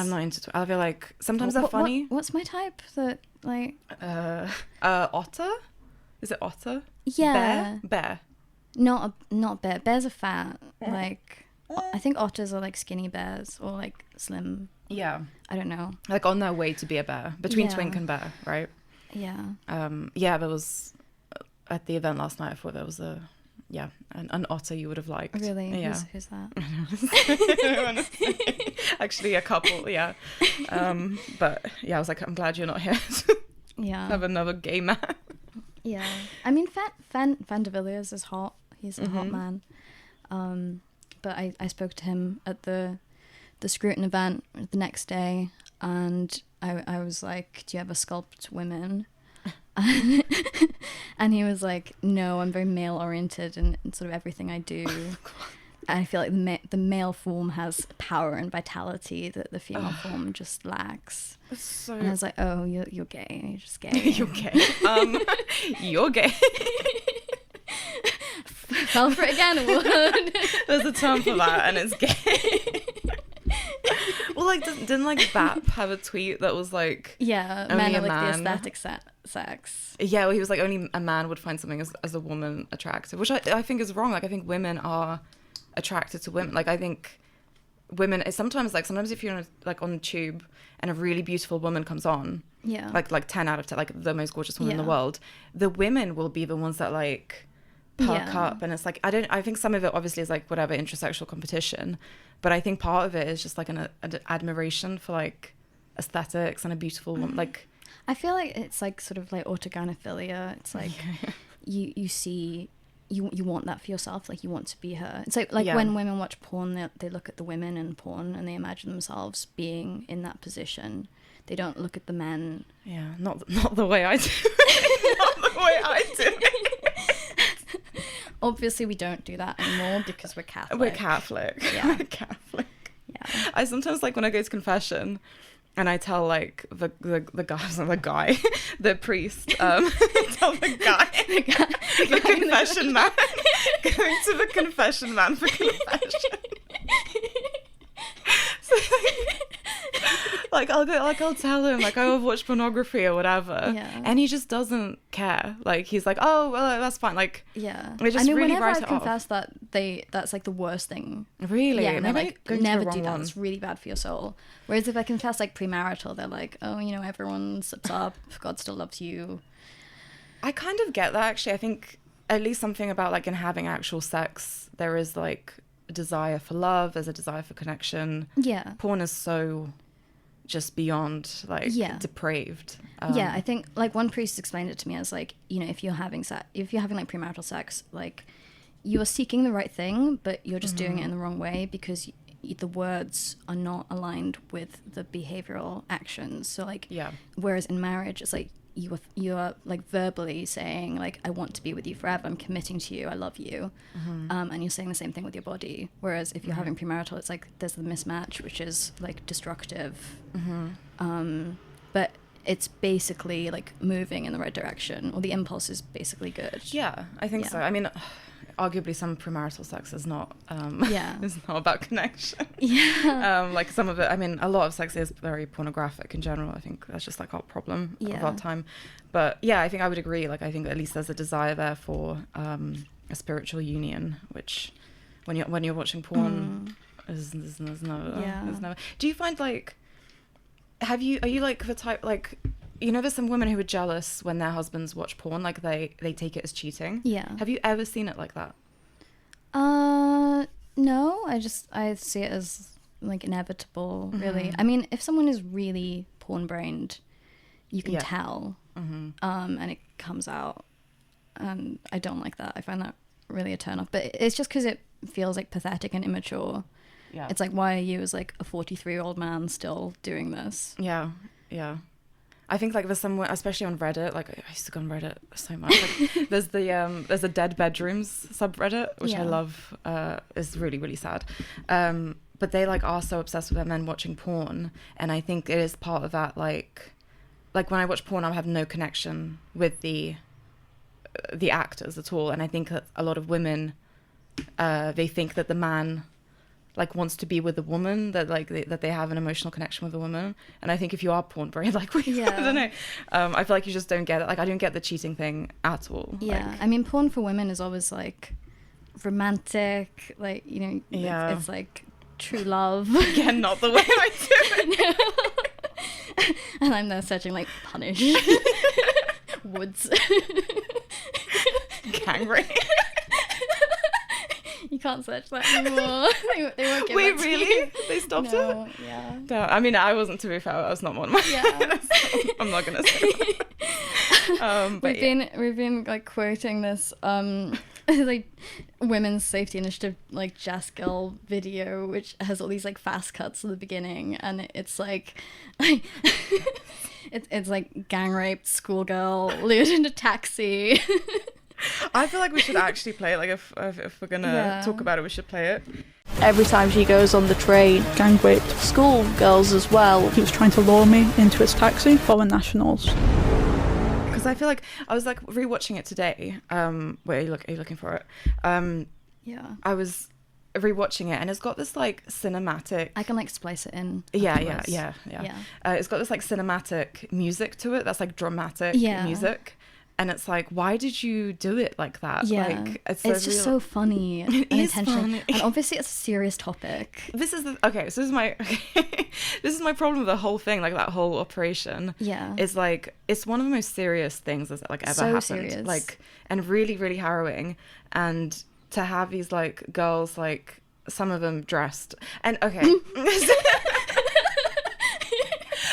I feel like sometimes they're funny. What's my type? That like... Otter? Is it otter? Yeah. Bear? Not bear. Bears are fat. Like, I think otters are like skinny bears or like slim. Yeah. I don't know. Like on their way to be a bear. Between twink and bear, right? Yeah. There was, at the event last night, I thought there was an otter you would have liked. Really? Yeah. Who's that? Actually, a couple, yeah. But yeah, I was like, I'm glad you're not here. Yeah. Have another gay man. Yeah, I mean, Fan de Villiers is hot. He's a hot man. But I spoke to him at the Scruton event the next day, and I was like, "Do you ever sculpt women?" And he was like, "No, I'm very male oriented in sort of everything I do." And I feel like the male form has power and vitality that the female form just lacks. So... And I was like, oh, you're gay. You're just gay. You're gay. You're gay. Fell for it again. There's a term for that, and it's gay. Well, like, didn't like BAP have a tweet that was like, yeah, men are like the aesthetic sex. Yeah, well, he was like, only a man would find something as a woman attractive, which I think is wrong. Like, I think women are attracted to women. Like, I think women sometimes if you're on the tube and a really beautiful woman comes on, like 10 out of 10, like the most gorgeous woman in the world, the women will be the ones that like perk up. And it's like, I think some of it obviously is like whatever intersexual competition, but I think part of it is just like an admiration for like aesthetics and a beautiful woman. Like, I feel like it's like sort of like autogynephilia. It's like you see, you want that for yourself, like you want to be her. It's like when women watch porn, they look at the women in porn and they imagine themselves being in that position. They don't look at the men. Yeah, not the way I do. Not the way I do. Obviously, we don't do that anymore because we're Catholic. We're Catholic. Yeah. We're Catholic. Yeah. I sometimes like when I go to confession, and I tell like the guy, the priest, tell the confession man, going to the confession man for confession. So, I'll tell him like, oh, I've watched pornography or whatever, and he just doesn't care. Like he's like, oh well, that's fine. Like just I know really whenever I confess that's like the worst thing. Really? Yeah, and they're like, never do that. It's really bad for your soul. Whereas if I confess like premarital, they're like, oh, everyone slips up. God still loves you. I kind of get that actually. I think at least something about like in having actual sex, there is like a desire for love. There's a desire for connection. Yeah. Porn is so just beyond like depraved. I think like one priest explained it to me as like, if you're having like premarital sex, like you are seeking the right thing, but you're just doing it in the wrong way because the words are not aligned with the behavioral actions. So like, whereas in marriage, it's like you are like verbally saying like, I want to be with you forever, I'm committing to you, I love you, and you're saying the same thing with your body. Whereas if you're having premarital, it's like there's the mismatch, which is like destructive, but it's basically like moving in the right direction, or the impulse is basically good. I think so. I mean, arguably some premarital sex is not Yeah. is not about connection. Yeah. Like some of it, I mean, a lot of sex is very pornographic in general. I think that's just like our problem of Yeah. our time. But yeah, I think I would agree. Like, I think at least there's a desire there for a spiritual union, which when you're watching porn, there's no. Yeah. There's no. Do you find like, are you like the type like, you know, there's some women who are jealous when their husbands watch porn, like they take it as cheating. Yeah. Have you ever seen it like that? No, I see it as like inevitable, really. Mhm. I mean, if someone is really porn-brained, you can Yeah. tell, and it comes out. And I don't like that. I find that really a turn-off. But it's just because it feels like pathetic and immature. Yeah. It's like, why are you as like a 43-year-old man still doing this? Yeah. I think like there's somewhere, especially on Reddit, like I used to go on Reddit so much. Like, there's a dead bedrooms subreddit, which I Yeah. love. Is really, really sad. But they like are so obsessed with their men watching porn, and I think it is part of that. Like when I watch porn, I have no connection with the actors at all, and I think that a lot of women, they think that the man like wants to be with the woman, that like that they have an emotional connection with the woman. And I think if you are porn brain, like I don't know, I feel like you just don't get it. Like I don't get the cheating thing at all. Yeah, Like, I mean, porn for women is always like romantic, like, you know, Yeah. it's like true love. again, not the way I do it. And I'm there searching like punish woods. Gang rape. You can't search that anymore. They won't give Wait, it to really? you. They stopped No, it? yeah. No, I mean, I wasn't, to be fair. I was not one of my. Yeah. I'm not gonna say that. But We've been like quoting this like women's safety initiative like Jazz Girl video, which has all these like fast cuts at the beginning, and it's like it's like gang raped schoolgirl lured into taxi. I feel like we should actually play it. Like if we're gonna talk about it, we should play it. Every time she goes on the train, Gang raped. school girls as well. He was trying to lure me into his taxi. Foreign nationals. Because I feel like I was like rewatching it today. Wait, are you looking for it? Yeah, I was rewatching it, and it's got this like cinematic. I can like splice it in. Yeah. Yeah. It's got this like cinematic music to it. That's like dramatic Yeah. music. And it's like, why did you do it like that? Yeah, Like, it's so just real. so funny and It is intentional, funny. and obviously it's a serious topic. This is this is my this is my problem with the whole thing, like that whole operation. Yeah, Is like, it's one of the most serious things that's like ever So happened. serious. Like, and really, really harrowing. And to have these like girls, like some of them dressed, and okay,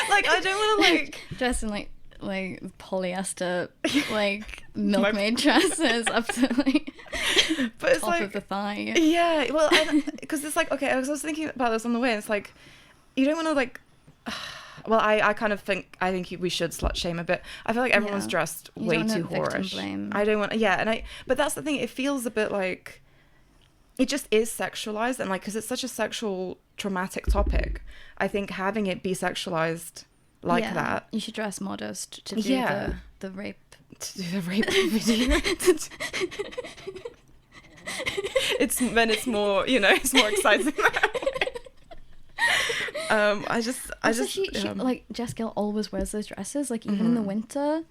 like I don't want to like dressed in like polyester like milkmaid dresses up to like but it's top like of the thigh. yeah, well, because it's like, okay, I was thinking about this on the way, and it's like, you don't want to like well, I kind of think we should slut shame a bit. I feel like everyone's Yeah. dressed You way don't too want victim whorish. blame. I don't want, but that's the thing, it feels a bit like it just is sexualized, and like, because it's such a sexual traumatic topic, I think having it be sexualized like Yeah, that, you should dress modest to do Yeah. the rape. to do the rape video, it's more, you know, it's more exciting. I just She like Jess Gill always wears those dresses, like even in the winter,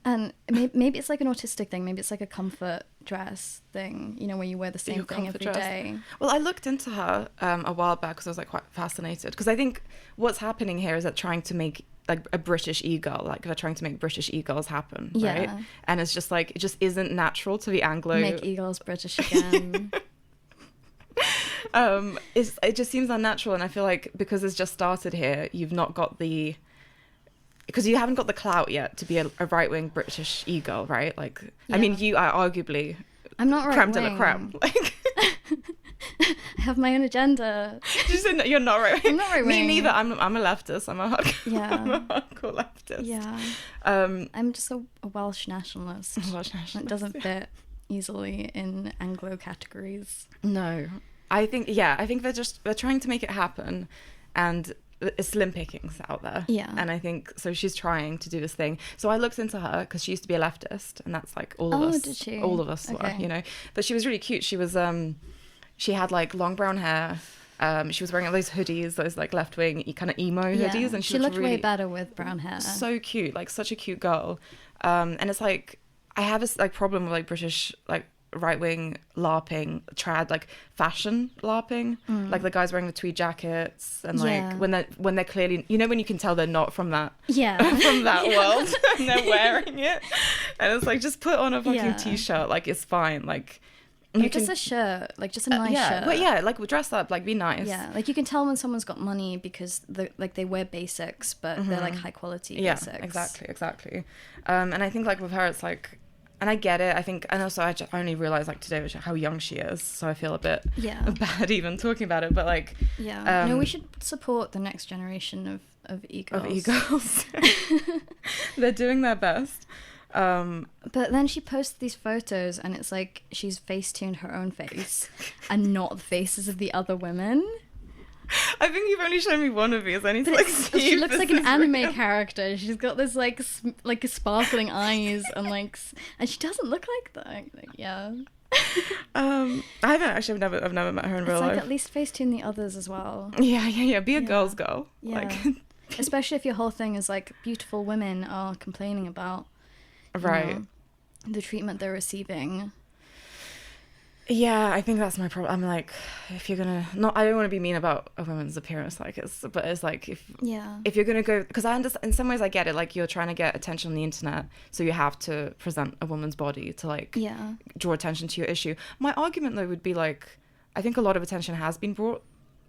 and maybe it's like an autistic thing, maybe it's like a comfort dress thing, you know, where you wear the same Your thing comfort every dress. day. Well, I looked into her a while back because I was like quite fascinated, because I think what's happening here is that trying to make like a British e-girl, like they're trying to make British e-girls happen, right? Yeah. And it's just like, it just isn't natural to the Anglo. Make e-girls British again. It just seems unnatural, and I feel like because it's just started here, you've not got because you haven't got the clout yet to be a right-wing British e-girl, right? Like, I mean, Yeah. you are arguably I'm not right creme de la creme. Like, I have my own agenda. you said you're not right. I'm not right-wing. Me neither. I'm a leftist. I'm a Yeah. hardcore leftist. Yeah. I'm just a Welsh nationalist. Welsh That nationalist, doesn't fit easily in Anglo categories. No, I think they're trying to make it happen, and it's slim pickings out there. Yeah. And I think so she's trying to do this thing. So I looked into her because she used to be a leftist, and that's like all of us. Did she? All of us were, you know. But she was really cute. She was she had like long brown hair. She was wearing those hoodies, those like left-wing kind of emo hoodies, and she looked really, way better with brown hair. so cute, like such a cute girl. And it's like I have this like problem with like British like right-wing LARPing, trad, like fashion LARPing, like the guys wearing the tweed jackets, and like when they're clearly, you know, when you can tell they're not from that from that world, and they're wearing it, and it's like, just put on a fucking t-shirt, like it's fine, like you just a shirt, like just a nice shirt. But yeah, like dress up, like be nice. Yeah, like you can tell when someone's got money because they wear basics, but they're like high quality basics. Yeah, exactly. And I think like with her, it's like, and I get it. I think, and also I only realized like today how young she is, so I feel a bit bad even talking about it. But like, no, we should support the next generation of e-girls. Of e-girls. They're doing their best. But then she posts these photos and it's like she's face-tuned her own face and not the faces of the other women. I think you've only shown me one of these. I need to like see. She looks like an anime character. She's got this like sparkling eyes and and she doesn't look like that. Like, yeah. I haven't actually. I've never met her in real life. At least face-tune the others as well. Yeah. Be a girl's girl. Yeah. Like, especially if your whole thing is like beautiful women are complaining about. Right. The treatment they're receiving. Yeah, I think that's my problem. I'm like, if you're gonna I don't want to be mean about a woman's appearance, but it's like if you're gonna go, because I understand in some ways I get it, like you're trying to get attention on the internet, so you have to present a woman's body to like draw attention to your issue. My argument though would be like, I think a lot of attention has been brought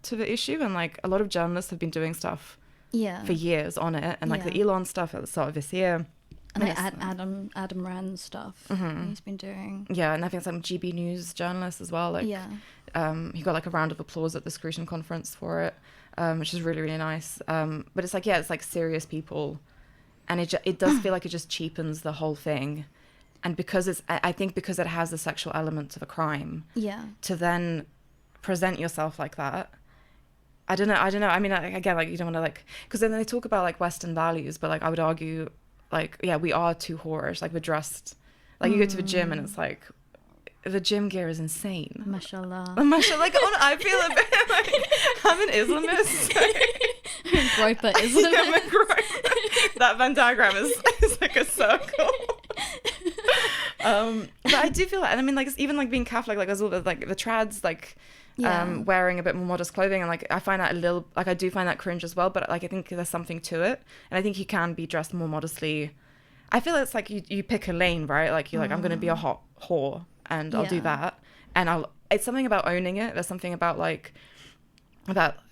to the issue, and like a lot of journalists have been doing stuff for years on it, and like the Elon stuff at the start of this year. And like Adam Rand stuff he's been doing. Yeah, and I think some GB News journalists as well. Like, he got like a round of applause at the Scruton conference for it, which is really, really nice. But it's like, it's like serious people, and it does feel like it just cheapens the whole thing. And because I think because it has the sexual element of a crime, to then present yourself like that. I don't know. I mean, again, like you don't want to like, because then they talk about like Western values, but like I would argue, like, we are too whorish. Like we're dressed, like you go to the gym and it's like, the gym gear is insane. Mashallah. Like I feel a bit like I'm an Islamist. Groiper Islamist. That Venn diagram is like a circle. But I do feel that, and I mean, like it's even like being Catholic, like there's all the like the trads like wearing a bit more modest clothing, and like I find that a little, like I do find that cringe as well, but like I think there's something to it, and I think you can be dressed more modestly. I feel it's like you pick a lane, right? Like you're like, I'm gonna be a hot whore and I'll do that, and it's something about owning it. There's something about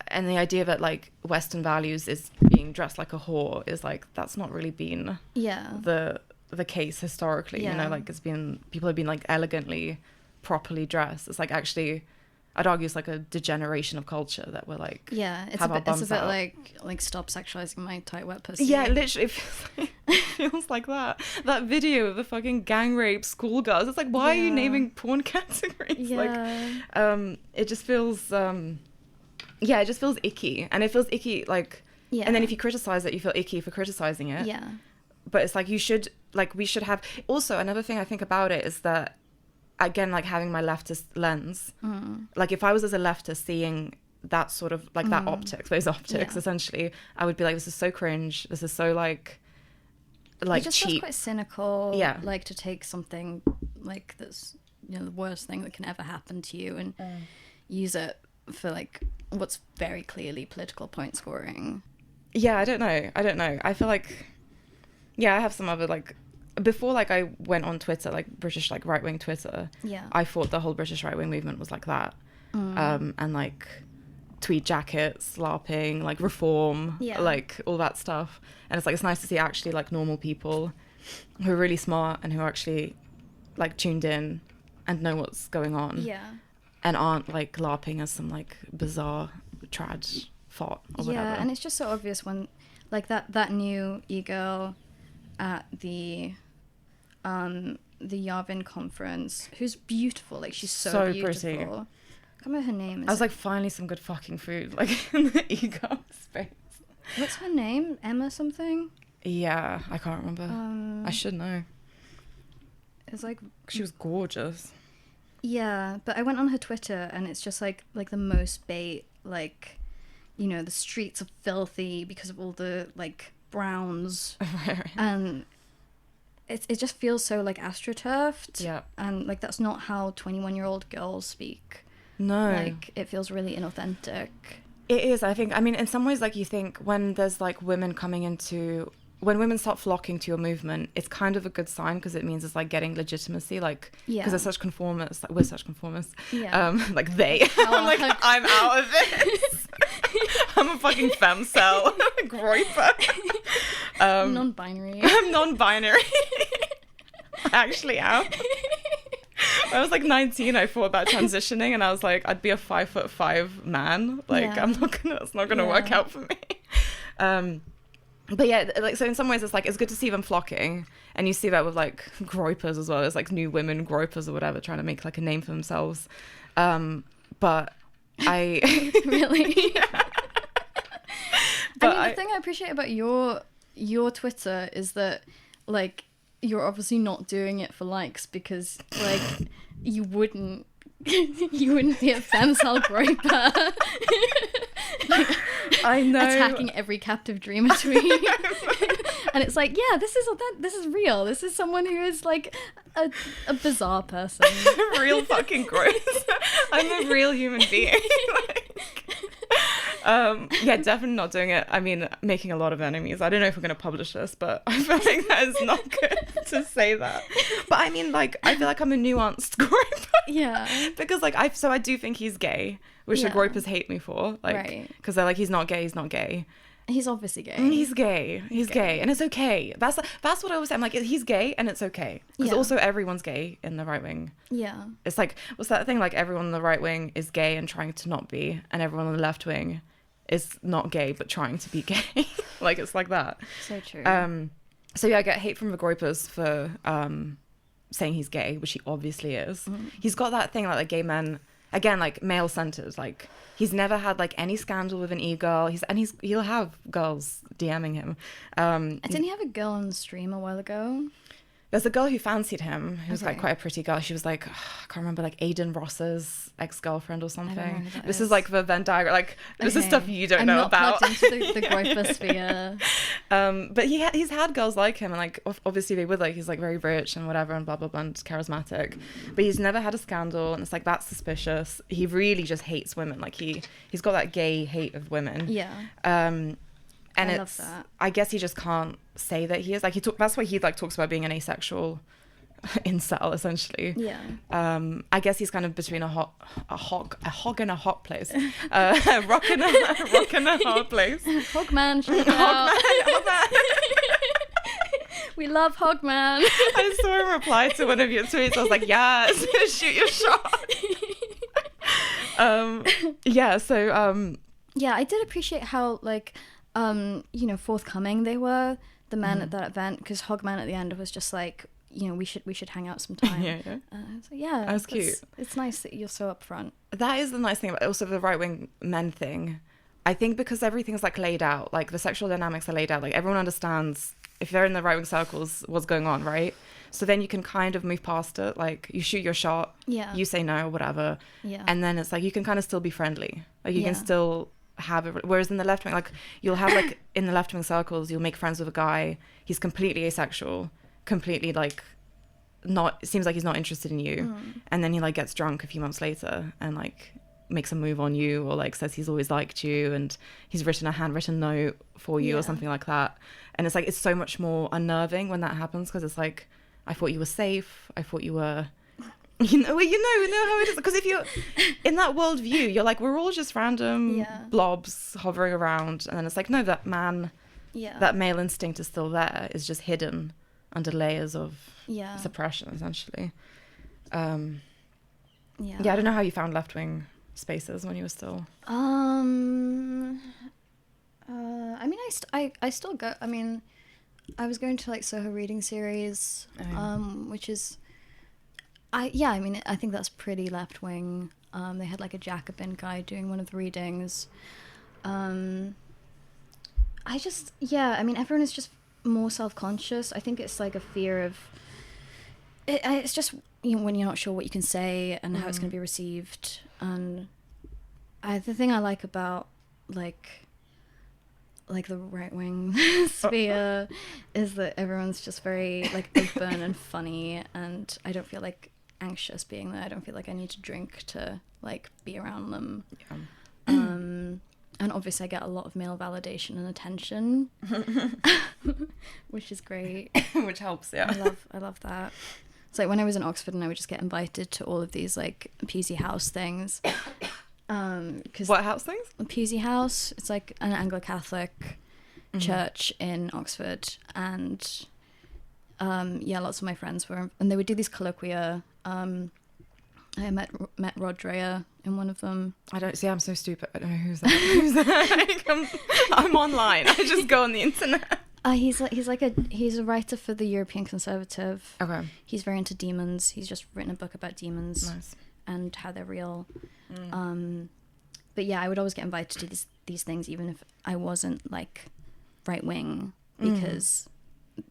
and the idea that like Western values is being dressed like a whore is like, that's not really been the case historically. You know, like people have been like elegantly, properly dressed. It's like, actually I'd argue it's like a degeneration of culture that we're like, it's a bit like stop sexualizing my tight wet pussy. Yeah, literally, it feels like that. That video of the fucking gang rape schoolgirls. It's like, why are you naming porn categories? Like, it just feels, it just feels icky, and it feels icky. Like, and then if you criticize it, you feel icky for criticizing it. Yeah. But it's like we should have. Also, another thing I think about it is that, again, like having my leftist lens, like if I was as a leftist seeing that sort of like that those optics essentially, I would be like, this is so cringe, this is so like it just cheap. Feels quite cynical, like to take something like that's, you know, the worst thing that can ever happen to you and use it for like what's very clearly political point scoring. I don't know, I feel like I have some other like, before like I went on Twitter, like British like right-wing Twitter, I thought the whole British right-wing movement was like that, and like tweed jackets, LARPing, like reform, like all that stuff. And it's like, it's nice to see actually like normal people who are really smart and who are actually like tuned in and know what's going on, and aren't like LARPing as some like bizarre trad thought or whatever. And it's just so obvious when like that new e-girl at the Yarvin conference, who's beautiful, like she's so beautiful. Pretty. I can't remember her name. I was like, finally some good fucking food, like in the ego space. What's her name? Emma something? Yeah, I can't remember. I should know. It's like She was gorgeous. Yeah, but I went on her Twitter and it's just like the most bait, like, you know, the streets are filthy because of all the like browns. And it just feels so like astroturfed. Yeah. And like that's not how 21-year-old girls speak. No. Like it feels really inauthentic. It is, I think. I mean, in some ways, like, you think when there's like women coming into, when women start flocking to your movement, it's kind of a good sign because it means it's like getting legitimacy, like, because they're such conformists, like we're such conformists. Like they. I'm like, I'm out of this. I'm a fucking femcel. Groiper. Non-binary. I'm non-binary. I actually am. When I was like 19, I thought about transitioning, and I was like, I'd be a 5'5" man. Like, it's not gonna work out for me. But yeah, like, so in some ways it's like, it's good to see them flocking, and you see that with like groypers as well. There's like new women groypers or whatever trying to make like a name for themselves. But I really. Yeah. I mean, the thing I appreciate about your Twitter is that like you're obviously not doing it for likes, because like you wouldn't be a femcel groper. I know, attacking every captive dreamer tweet. And it's like, yeah, this is real. This is someone who is like a bizarre person. Real fucking gross. I'm a real human being. Yeah, definitely not doing it. I mean, making a lot of enemies. I don't know if we're going to publish this, but I feel like that is not good to say that. But I mean, like, I feel like I'm a nuanced groper. Yeah. Because like I do think he's gay, which the gropers hate me for. Like, because they're like, he's not gay. He's obviously gay. He's gay. He's gay, and it's okay. That's what I always say. I'm like, he's gay, and it's okay. Because also everyone's gay in the right wing. Yeah. It's like, what's that thing? Like, everyone in the right wing is gay and trying to not be, and everyone on the left wing is not gay but trying to be gay. Like, it's like that. So true. So yeah, I get hate from the gropers for saying he's gay, which he obviously is. He's got that thing like gay men, again, like male-centered. Like, he's never had like any scandal with an e-girl. He'll have girls DMing him. Didn't he have a girl on the stream a while ago? There's a girl who fancied him, who was like quite a pretty girl. She was like, I can't remember, like Aiden Ross's ex-girlfriend or something. This is like the Venn diagram. Like, this is stuff you don't know about. I'm not plugged into the groposphere. But he's had girls like him, and like obviously they would, like, he's like very rich and whatever and blah blah blah and charismatic, but he's never had a scandal, and it's like, that's suspicious. He really just hates women. Like, he's got that gay hate of women. Yeah. And I love that. I guess he just can't say that he is. Like, that's why he like talks about being an asexual incel, essentially. Yeah. I guess he's kind of between a hog and a hot place. A rock and a hard place. Hogman, shout out. Hogman. We love Hogman. I saw him reply to one of your tweets. I was like, yes, shoot your shot. Yeah, so yeah, I did appreciate how like forthcoming they were, the men at that event, because Hogman at the end was just like, you know, we should hang out sometime. Yeah. So yeah, that's cute. It's nice that you're so upfront. That is the nice thing about also the right wing men thing. I think because everything's like laid out, like the sexual dynamics are laid out, like everyone understands if they're in the right wing circles what's going on, right? So then you can kind of move past it. Like, you shoot your shot, you say no, whatever, and then it's like you can kind of still be friendly. Like, you can still have it. Whereas in the left wing, like, you'll have like in the left wing circles, you'll make friends with a guy, he's completely asexual, completely like it seems like he's not interested in you, and then he like gets drunk a few months later and like makes a move on you, or like says he's always liked you and he's written a handwritten note for you or something like that. And it's like, it's so much more unnerving when that happens, because it's like, I thought you were safe, I thought you were you know how it is, because if you're in that worldview, you're like, we're all just random blobs hovering around, and then it's like, no, that male instinct is still there, it's just hidden under layers of suppression, essentially. I don't know how you found left-wing spaces when you were still I mean, I still go. I mean, I was going to like Soho reading series, which is I mean, I think that's pretty left-wing. They had like a Jacobin guy doing one of the readings. I mean, everyone is just more self-conscious. I think it's like a fear of it's just, you know, when you're not sure what you can say and how it's going to be received. And the thing I like about like the right-wing sphere is that everyone's just very like open and funny, and I don't feel like anxious being there. I don't feel like I need to drink to like be around them. And obviously I get a lot of male validation and attention, which is great. Which helps, yeah. I love that. It's like when I was in Oxford and I would just get invited to all of these like Pusey House things. What house things? Pusey House. It's like an Anglo-Catholic church in Oxford, and lots of my friends were, and they would do these colloquia. I met Rod Dreher in one of them. I don't see. I'm so stupid. I don't know who's that. I'm online. I just go on the internet. He's a writer for the European Conservative. Okay. He's very into demons. He's just written a book about demons. Nice. And how they're real. But yeah, I would always get invited to these things, even if I wasn't like right wing, because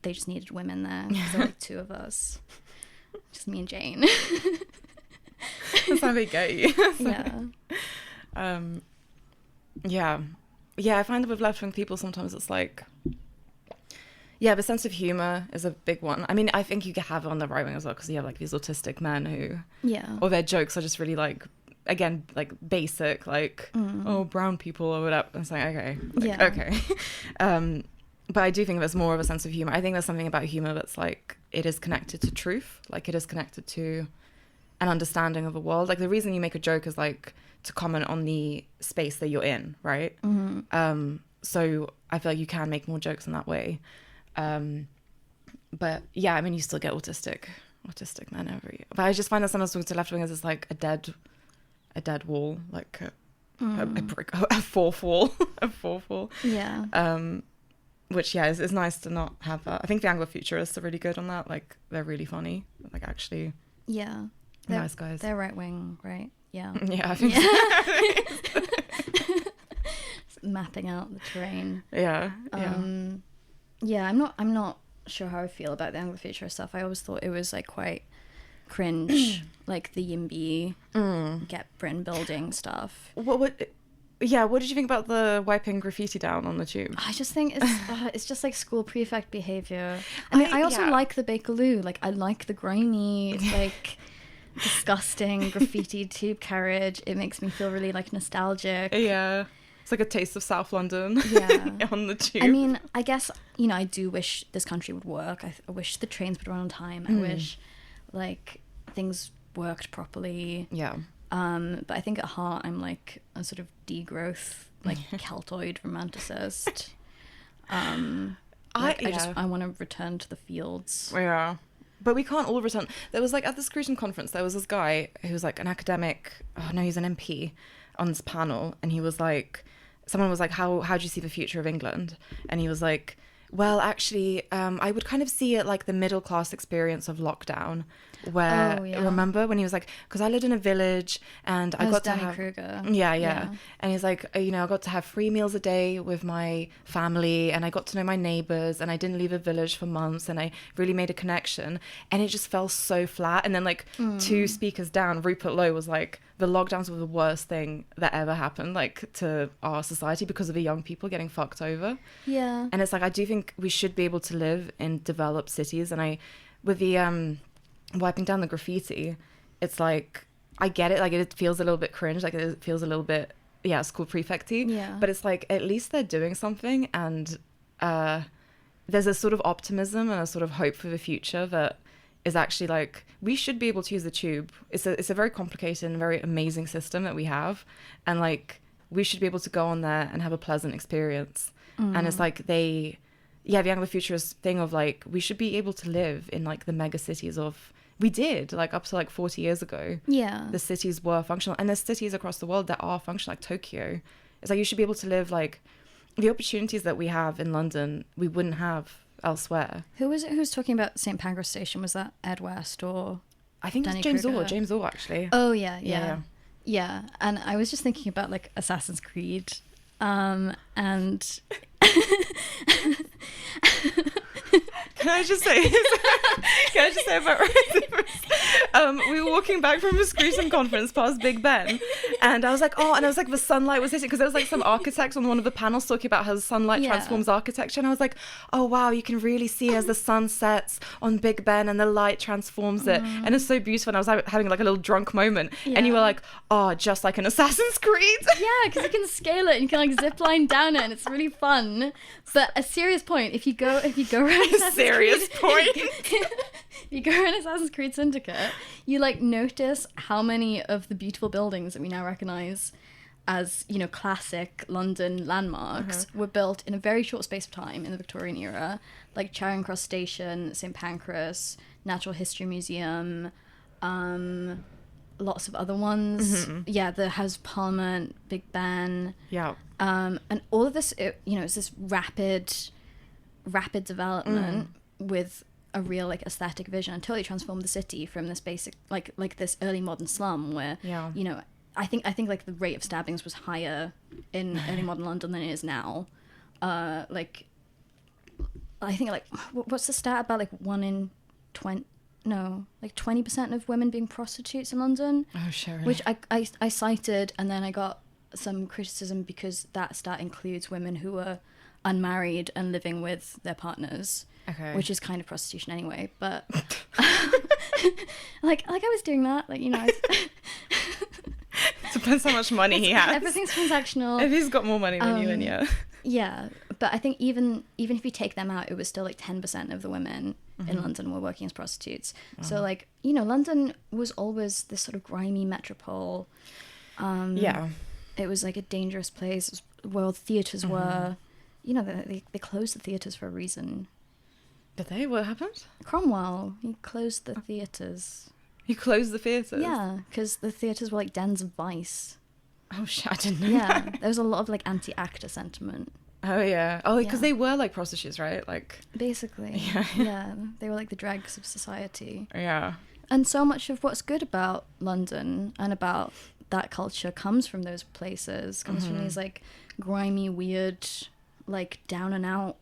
they just needed women there. There were like two of us, just me and Jane. That's how they get you. Yeah. Yeah, I find that with left-wing people sometimes it's like, the sense of humor is a big one. I mean, I think you can have it on the right wing as well, because you have like these autistic men who, or their jokes are just really like, again, like basic, like, oh, brown people or whatever. It's like, okay. Okay. But I do think there's more of a sense of humor. I think there's something about humor that's like, it is connected to truth. Like, it is connected to an understanding of the world. Like, the reason you make a joke is like to comment on the space that you're in, right? So I feel like you can make more jokes in that way. But yeah, I mean, you still get autistic men every year. But I just find that sometimes talking to left wingers is like a dead wall, like a brick, a fourth wall. Yeah. Which is nice to not have that. I think the Anglofuturists are really good on that. Like, they're really funny. Like, actually, nice guys. They're right wing, right? Yeah. Yeah, I think so. Mapping out the terrain. Yeah. I'm not sure how I feel about the Anglofuturist stuff. I always thought it was like quite cringe, like the YIMBY get Britain building stuff. What did you think about the wiping graffiti down on the tube? I just think it's just like school prefect behavior. I mean, I also like the Bakerloo. Like, I like the grimy, like disgusting graffiti tube carriage. It makes me feel really like nostalgic. Yeah. It's like a taste of South London on the tube. I mean, I guess, you know, I do wish this country would work. I wish the trains would run on time. I wish, like, things worked properly. Yeah. But I think at heart, I'm, like, a sort of degrowth, like, Celtoid romanticist. I want to return to the fields. Yeah. But we can't all return. There was, like, at the Scruton conference, there was this guy who was, like, an academic. Oh, no, he's an MP on this panel. And he was, like... Someone was like, how do you see the future of England? And he was like, well, actually, I would kind of see it like the middle class experience of lockdown, where remember when he was like, because I lived in a village and I got to have Kruger. Yeah. And he's like, you know, I got to have 3 meals a day with my family, and I got to know my neighbors, and I didn't leave a village for months, and I really made a connection. And it just fell so flat. And then like 2 speakers down, Rupert Lowe was like, the lockdowns were the worst thing that ever happened, like, to our society because of the young people getting fucked over. Yeah. And it's like, I do think we should be able to live in developed cities. And with the wiping down the graffiti, it's like, I get it. Like, it feels a little bit cringe. Like, it feels a little bit, school prefect-y. Yeah. But it's like, at least they're doing something. And there's a sort of optimism and a sort of hope for the future that is actually like, we should be able to use the tube. It's a very complicated and very amazing system that we have. And like, we should be able to go on there and have a pleasant experience. And it's like the Anglofuturist thing of like, we should be able to live in like the mega cities we did like up to like 40 years ago. Yeah. The cities were functional, and there's cities across the world that are functional, like Tokyo. It's like, you should be able to live like the opportunities that we have in London, we wouldn't have elsewhere. Who was it who was talking about St Pancras Station? Was that Ed West or I think Danny it's James Kruger? Orr. James Orr, actually. Oh yeah. And I was just thinking about like Assassin's Creed, and Can I just say about racism? We were walking back from a Scruton conference past Big Ben, and I was like, the sunlight was hitting, because there was like some architects on one of the panels talking about how the sunlight transforms architecture, and I was like, oh wow, you can really see as the sun sets on Big Ben and the light transforms it, and it's so beautiful. And I was like, having like a little drunk moment, and you were like, oh, just like an Assassin's Creed. Yeah, because you can scale it and you can like zip line down it, and it's really fun. But a serious point, if you go around Serious point. If you go around Assassin's Creed Syndicate, you like notice how many of the beautiful buildings that we now recognize as, you know, classic London landmarks were built in a very short space of time in the Victorian era, like Charing Cross Station, St Pancras, Natural History Museum, lots of other ones. Yeah, the House of Parliament, Big Ben. Yeah. And all of this, it's this rapid development with a real like aesthetic vision, and totally transformed the city from this basic like this early modern slum where I think like the rate of stabbings was higher in early modern London than it is now. Like I think like what's the stat about like 20% of women being prostitutes in London. Oh sure. Which I cited, and then I got some criticism because that stat includes women who were unmarried and living with their partners, which is kind of prostitution anyway. But like I was doing that, like, you know. Depends how much money he has. Everything's transactional. If he's got more money than you, then yeah. Yeah, but I think even if you take them out, it was still like 10% of the women in London were working as prostitutes. So like, you know, London was always this sort of grimy metropole. It was like a dangerous place where theatres were. You know, they closed the theatres for a reason. Did they? What happened? Cromwell, he closed the theatres. He closed the theatres? Yeah, because the theatres were like dens of vice. Oh shit, I didn't know that. There was a lot of like anti-actor sentiment. Oh yeah. Oh, because they were like prostitutes, right? Like basically. Yeah. They were like the dregs of society. Yeah. And so much of what's good about London and about that culture comes from those places, comes from these like grimy, weird, like down and out,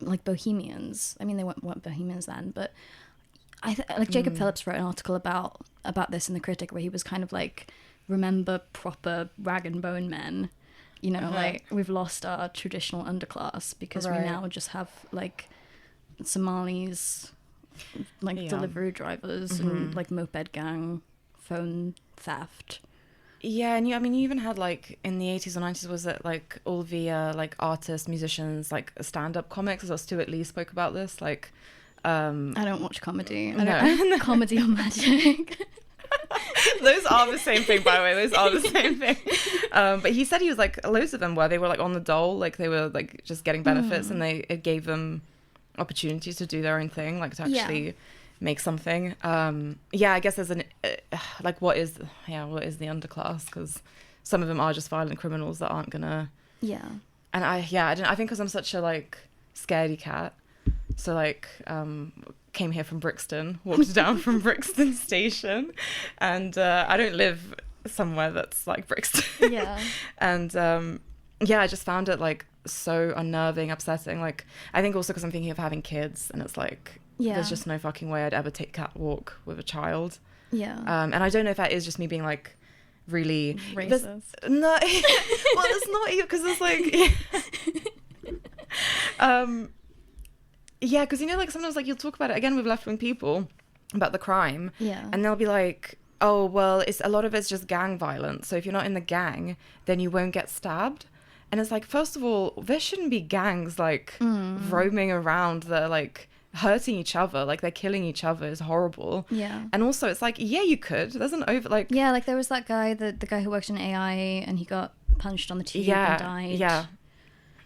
like bohemians. I mean, they weren't bohemians then, but like Jacob Phillips wrote an article about this in The Critic, where he was kind of like, remember proper rag and bone men, you know, like we've lost our traditional underclass because we now just have like Somalis, like delivery drivers and like moped gang, phone theft. Yeah, and you even had like in the 80s or 90s, was it like all the like artists, musicians, like stand-up comics, as Stuart Lee spoke about this, like I don't watch comedy. Comedy or magic. Those are the same thing, by the way. Those are the same thing. But he said he was like, loads of them they were like on the dole, like they were like just getting benefits, and it gave them opportunities to do their own thing, like to actually make something. I guess there's like what is the underclass, because some of them are just violent criminals that aren't gonna and I think because I'm such a like scaredy cat, so like came here from Brixton, walked down from Brixton station, and I don't live somewhere that's like Brixton. And I just found it like so unnerving, upsetting. Like I think also because I'm thinking of having kids, and it's like there's just no fucking way I'd ever take catwalk with a child. And I don't know if that is just me being like really racist. No, well, it's not you, because it's like because you know, like sometimes like you'll talk about it again with left-wing people about the crime, and they'll be like, oh well, a lot of it's just gang violence, so if you're not in the gang then you won't get stabbed. And it's like, first of all, there shouldn't be gangs like roaming around that are like hurting each other, like they're killing each other is horrible. And also it's like, you could, there's an over like like there was that guy, the guy who worked in AI, and he got punched on the tube and died.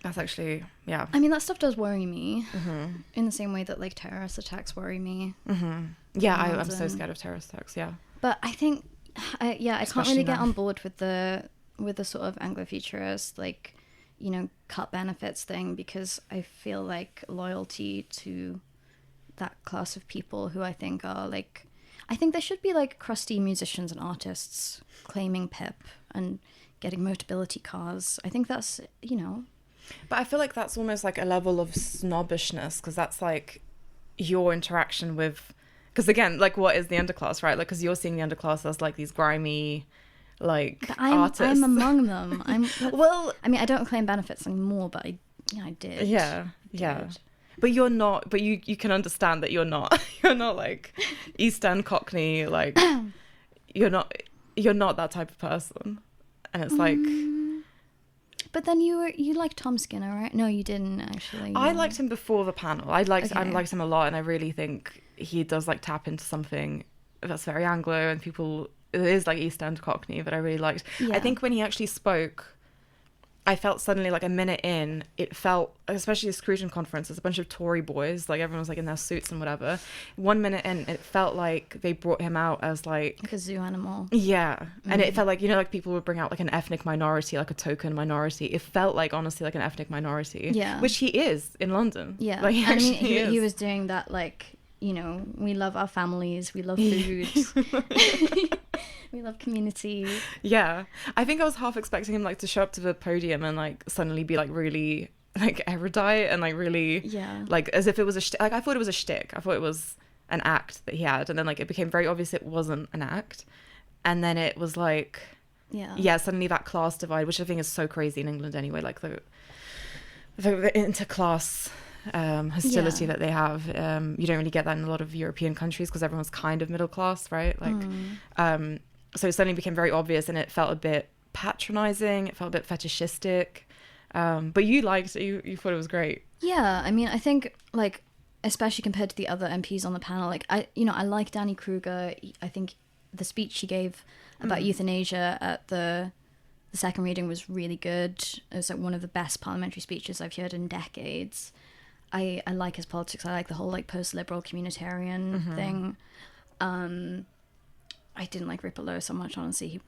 That's actually I mean, that stuff does worry me in the same way that like terrorist attacks worry me. I'm so scared of terrorist attacks. But I think I can't really get on board with the sort of anglofuturist, like, you know, cut benefits thing, because I feel like loyalty to that class of people who I think are like, I think there should be like crusty musicians and artists claiming PIP and getting Motability cars. I think that's, you know. But I feel like that's almost like a level of snobbishness, because that's like your interaction with, because again, like, what is the underclass, right? Like, because you're seeing the underclass as like these grimy, like, But artists. I'm among them. Well, I mean, I don't claim benefits anymore, but I did. yeah. But you're not. But you can understand that you're not. You're not like East End Cockney. Like, you're not that type of person. And it's like. But then you liked Tom Skinner, right? No, you didn't actually. I liked him before the panel. I liked him a lot, and I really think he does like tap into something that's very Anglo, and people, it is like East End Cockney, but I really liked. Yeah. I think when he actually spoke, I felt suddenly like a minute in, it felt, especially the Scruton conference, there's a bunch of Tory boys, like everyone was like in their suits and whatever. 1 minute in, it felt like they brought him out as like a zoo animal. Yeah. And it felt like, you know, like people would bring out like an ethnic minority, like a token minority. It felt like, honestly, like an ethnic minority. Yeah. Which he is in London. Yeah. Like, I mean, is. he was doing that, like, you know, we love our families, we love food. We love community. Yeah. I think I was half expecting him like to show up to the podium and like suddenly be like really like erudite and like really like as if it was a like I thought it was a shtick. I thought it was an act that he had, and then like it became very obvious it wasn't an act, and then it was like suddenly that class divide, which I think is so crazy in England anyway, like the interclass hostility that they have. You don't really get that in a lot of European countries because everyone's kind of middle class, right? Like so it suddenly became very obvious, and it felt a bit patronizing, it felt a bit fetishistic, but you liked it, you thought it was great. Yeah, I mean, I think like especially compared to the other MPs on the panel, like I like Dani Kruger. I think the speech she gave about euthanasia at the second reading was really good. It was like one of the best parliamentary speeches I've heard in decades. I like his politics. I like the whole like post-liberal communitarian thing. I didn't like Rupert Lowe so much, honestly. He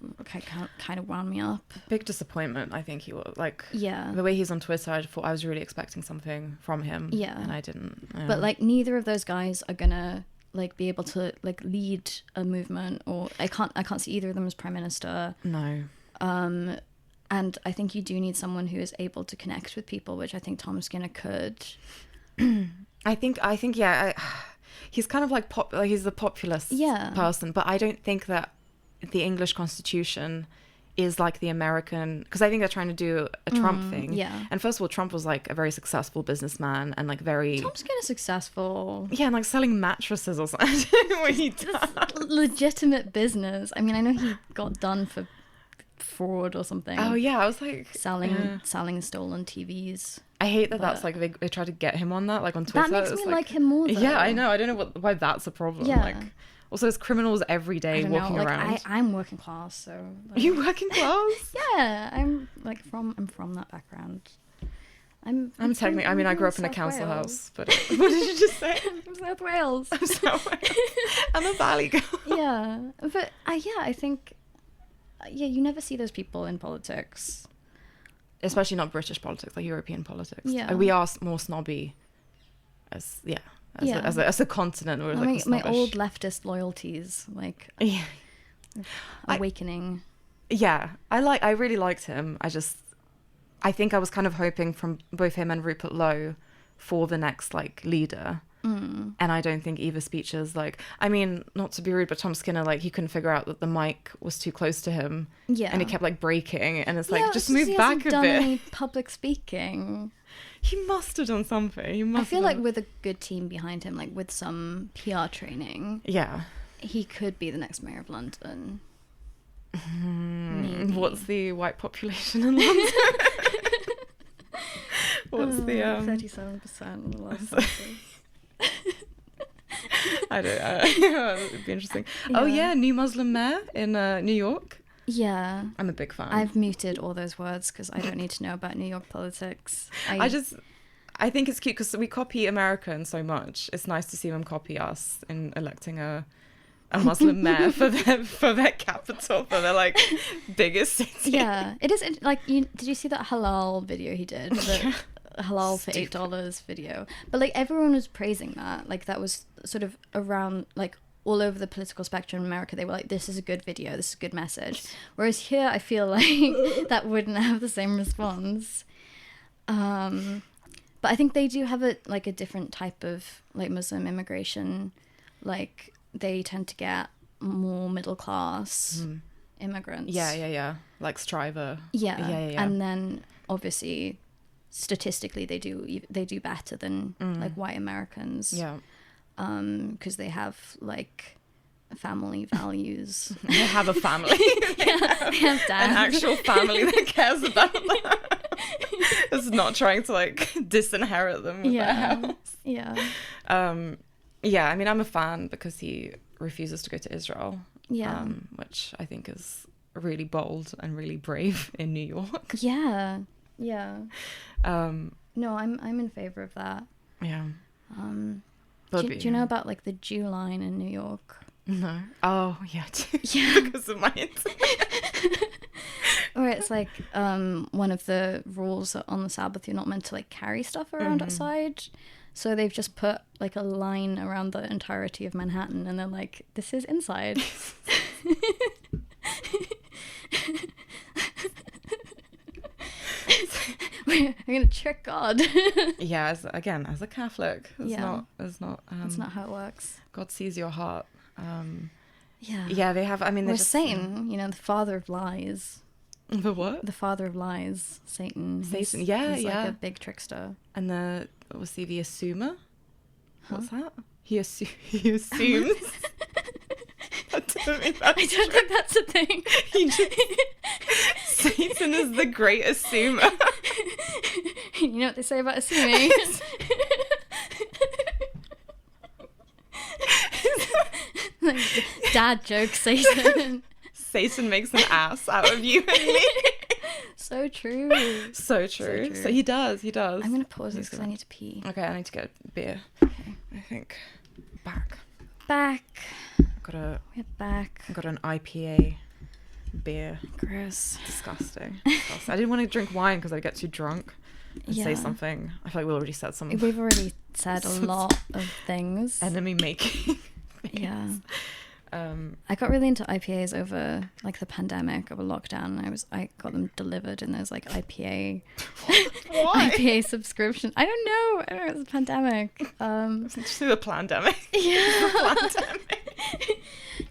kind of wound me up. Big disappointment, I think he was. Like, yeah. The way he's on Twitter, I thought I was really expecting something from him. Yeah. And I didn't. But, like, neither of those guys are gonna, like, be able to, like, lead a movement, or I can't see either of them as Prime Minister. No. And I think you do need someone who is able to connect with people, which I think Tom Skinner could. I think, yeah, he's kind of like he's the populist person, but I don't think that the English Constitution is like the American, because I think they're trying to do a Trump thing. Yeah. And first of all, Trump was like a very successful businessman and like very... Trump's kind of successful. Yeah, and like selling mattresses or something. What he does. Legitimate business. I mean, I know he got done for fraud or something. Oh yeah, I was like... Selling stolen TVs. I hate that that's like they tried to get him on that, like on Twitter. That makes me like him more though. Yeah, I know. I don't know why that's a problem. Yeah. Like, also there's criminals every day walking around. I'm working class, so like... Are you working class? Yeah, I'm from that background. I'm technically, I mean, I grew up in a council house, but what did you just say? I'm South Wales. I'm South Wales. I'm a valley girl. Yeah, but I think you never see those people in politics. Especially not British politics, like European politics. Yeah. We are more snobby as a continent. Or like my old leftist loyalties, like awakening. I really liked him. I think I was kind of hoping from both him and Rupert Lowe for the next like leader. And I don't think either speeches, like, I mean, not to be rude, but Tom Skinner, like, he couldn't figure out that the mic was too close to him. Yeah. And it kept, like, breaking. And it's like, just move back a bit. He hasn't done any public speaking. He must have done something. I feel like with a good team behind him, like, with some PR training. Yeah. He could be the next mayor of London. What's the white population in London? What's the... 37% in the last census. I don't know. It would be interesting. Yeah. Oh yeah, new Muslim mayor in New York. Yeah, I'm a big fan. I've muted all those words because I don't need to know about New York politics. I think it's cute because we copy Americans so much. It's nice to see them copy us in electing a Muslim mayor for their capital, for their like biggest city. Yeah, it is like. Did you see that halal video he did? Halal for $8 video, but like everyone was praising that, like that was sort of around like all over the political spectrum in America. They were like, this is a good video, this is a good message, whereas here I feel like that wouldn't have the same response. But I think they do have a different type of like Muslim immigration. Like they tend to get more middle class immigrants. Yeah. Like striver. Yeah. Yeah. And then obviously statistically they do better than like white Americans. Yeah. Because they have like family values. They have a family. They have dad. An actual family that cares about them. It's not trying to like disinherit them with their house. Yeah. Yeah, I mean, I'm a fan because he refuses to go to Israel. Yeah. Which I think is really bold and really brave in New York. Yeah. Yeah. No, I'm in favor of that. Yeah. Do you know about like the Jew line in New York? No. Oh, yeah. Yeah. Because of my Or it's like one of the rules that on the Sabbath you're not meant to like carry stuff around outside. So they've just put like a line around the entirety of Manhattan, and they're like, "This is inside." I'm gonna trick God. Yeah, as a Catholic, it's not. That's not how it works. God sees your heart. Yeah. Yeah, they have. I mean, Or Satan, the father of lies. The what? The father of lies, Satan. Satan, He's like a big trickster. And the assumer? What's that? He assumes. I don't think that's a thing. Satan is the great assumer. You know what they say about assuming? Like, dad joke, Satan. Satan makes an ass out of you and me. So true. So true. So he does. I'm going to pause this because I need to pee. Okay, I need to get a beer. Okay. I think. Back. We're back. I got an IPA beer. Gross. Disgusting. I didn't want to drink wine because I'd get too drunk and say something. I feel like we already said something. We've already said a lot of things. Enemy making. Yeah. I got really into IPAs over like the pandemic, over lockdown. I got them delivered in those like IPA IPA subscription. I don't know. It was a pandemic. Just the pandemic. Yeah.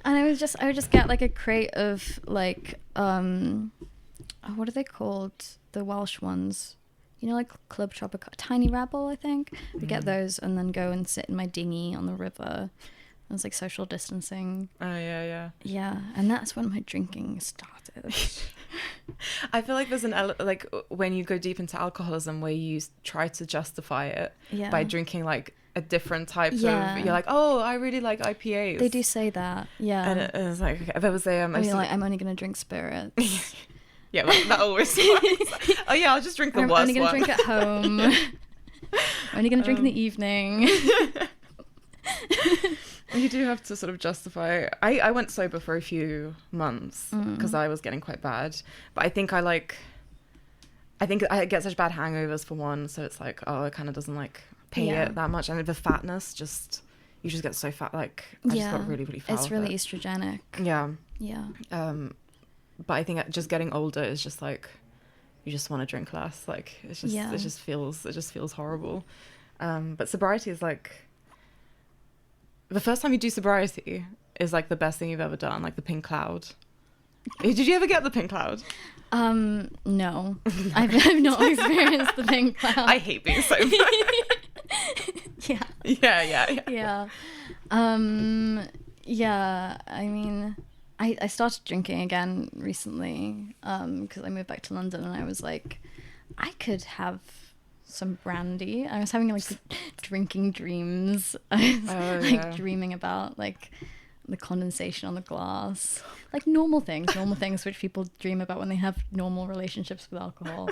And I would just get like a crate of like what are they called? The Welsh ones. Like Club Tropical, Tiny Rebel, I think. We'd get those and then go and sit in my dinghy on the river. It was like social distancing. Oh, yeah. Yeah, and that's when my drinking started. I feel like there's like when you go deep into alcoholism where you try to justify it by drinking like a different type of, you're like, oh, I really like IPAs. They do say that, yeah. And it's like, okay, there was a... you're like, I'm only going to drink spirits. Yeah, that always works. Oh yeah, I'll just drink the worst one. I'm only going to drink at home. I'm only going to drink in the evening. You do have to sort of justify. I went sober for a few months because I was getting quite bad. But I think I get such bad hangovers for one, so it's like, oh, it kind of doesn't like pay it that much. And the fatness, you just get so fat. Like I just got really, really fat. It's really estrogenic. Yeah. Yeah. But I think just getting older is just like, you just want to drink less. Like it just feels horrible. But sobriety is like, the first time you do sobriety is like the best thing you've ever done, like the pink cloud. Did you ever get the pink cloud? No. I've not experienced the pink cloud. I hate being sober. Yeah. Yeah. Yeah, I mean, I started drinking again recently because I moved back to London and I was like, I could have some brandy. I was having like drinking dreams. I was dreaming about like the condensation on the glass, like normal things which people dream about when they have normal relationships with alcohol.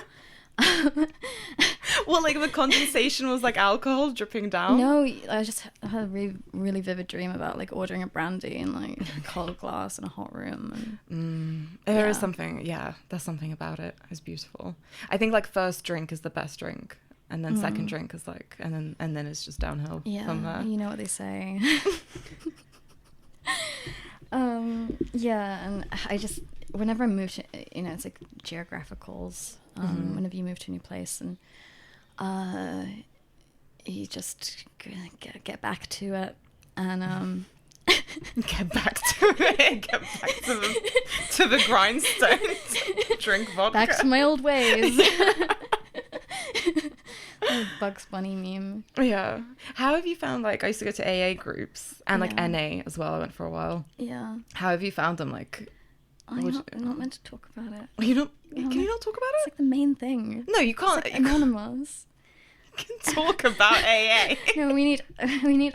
Well, like the condensation was like alcohol dripping down? No, I just had a really, really vivid dream about like ordering a brandy in like a cold glass in a hot room. And there is something, there's something about it. It's beautiful. I think like first drink is the best drink. And then second drink is like, and then it's just downhill from there. You know what they say. And I just, whenever I move to, it's like geographicals. whenever you move to a new place, and you just get back to it, and get back to it. Get back to the grindstone. Drink vodka. back to my old ways. Bugs Bunny meme. Yeah. How have you found, like, I used to go to AA groups and like NA as well. I went for a while. Yeah. How have you found them? Like, I'm not meant to talk about it. can you not talk about It's it? like the main thing. No, you can't. It's like anonymous. You can talk about AA. No, we need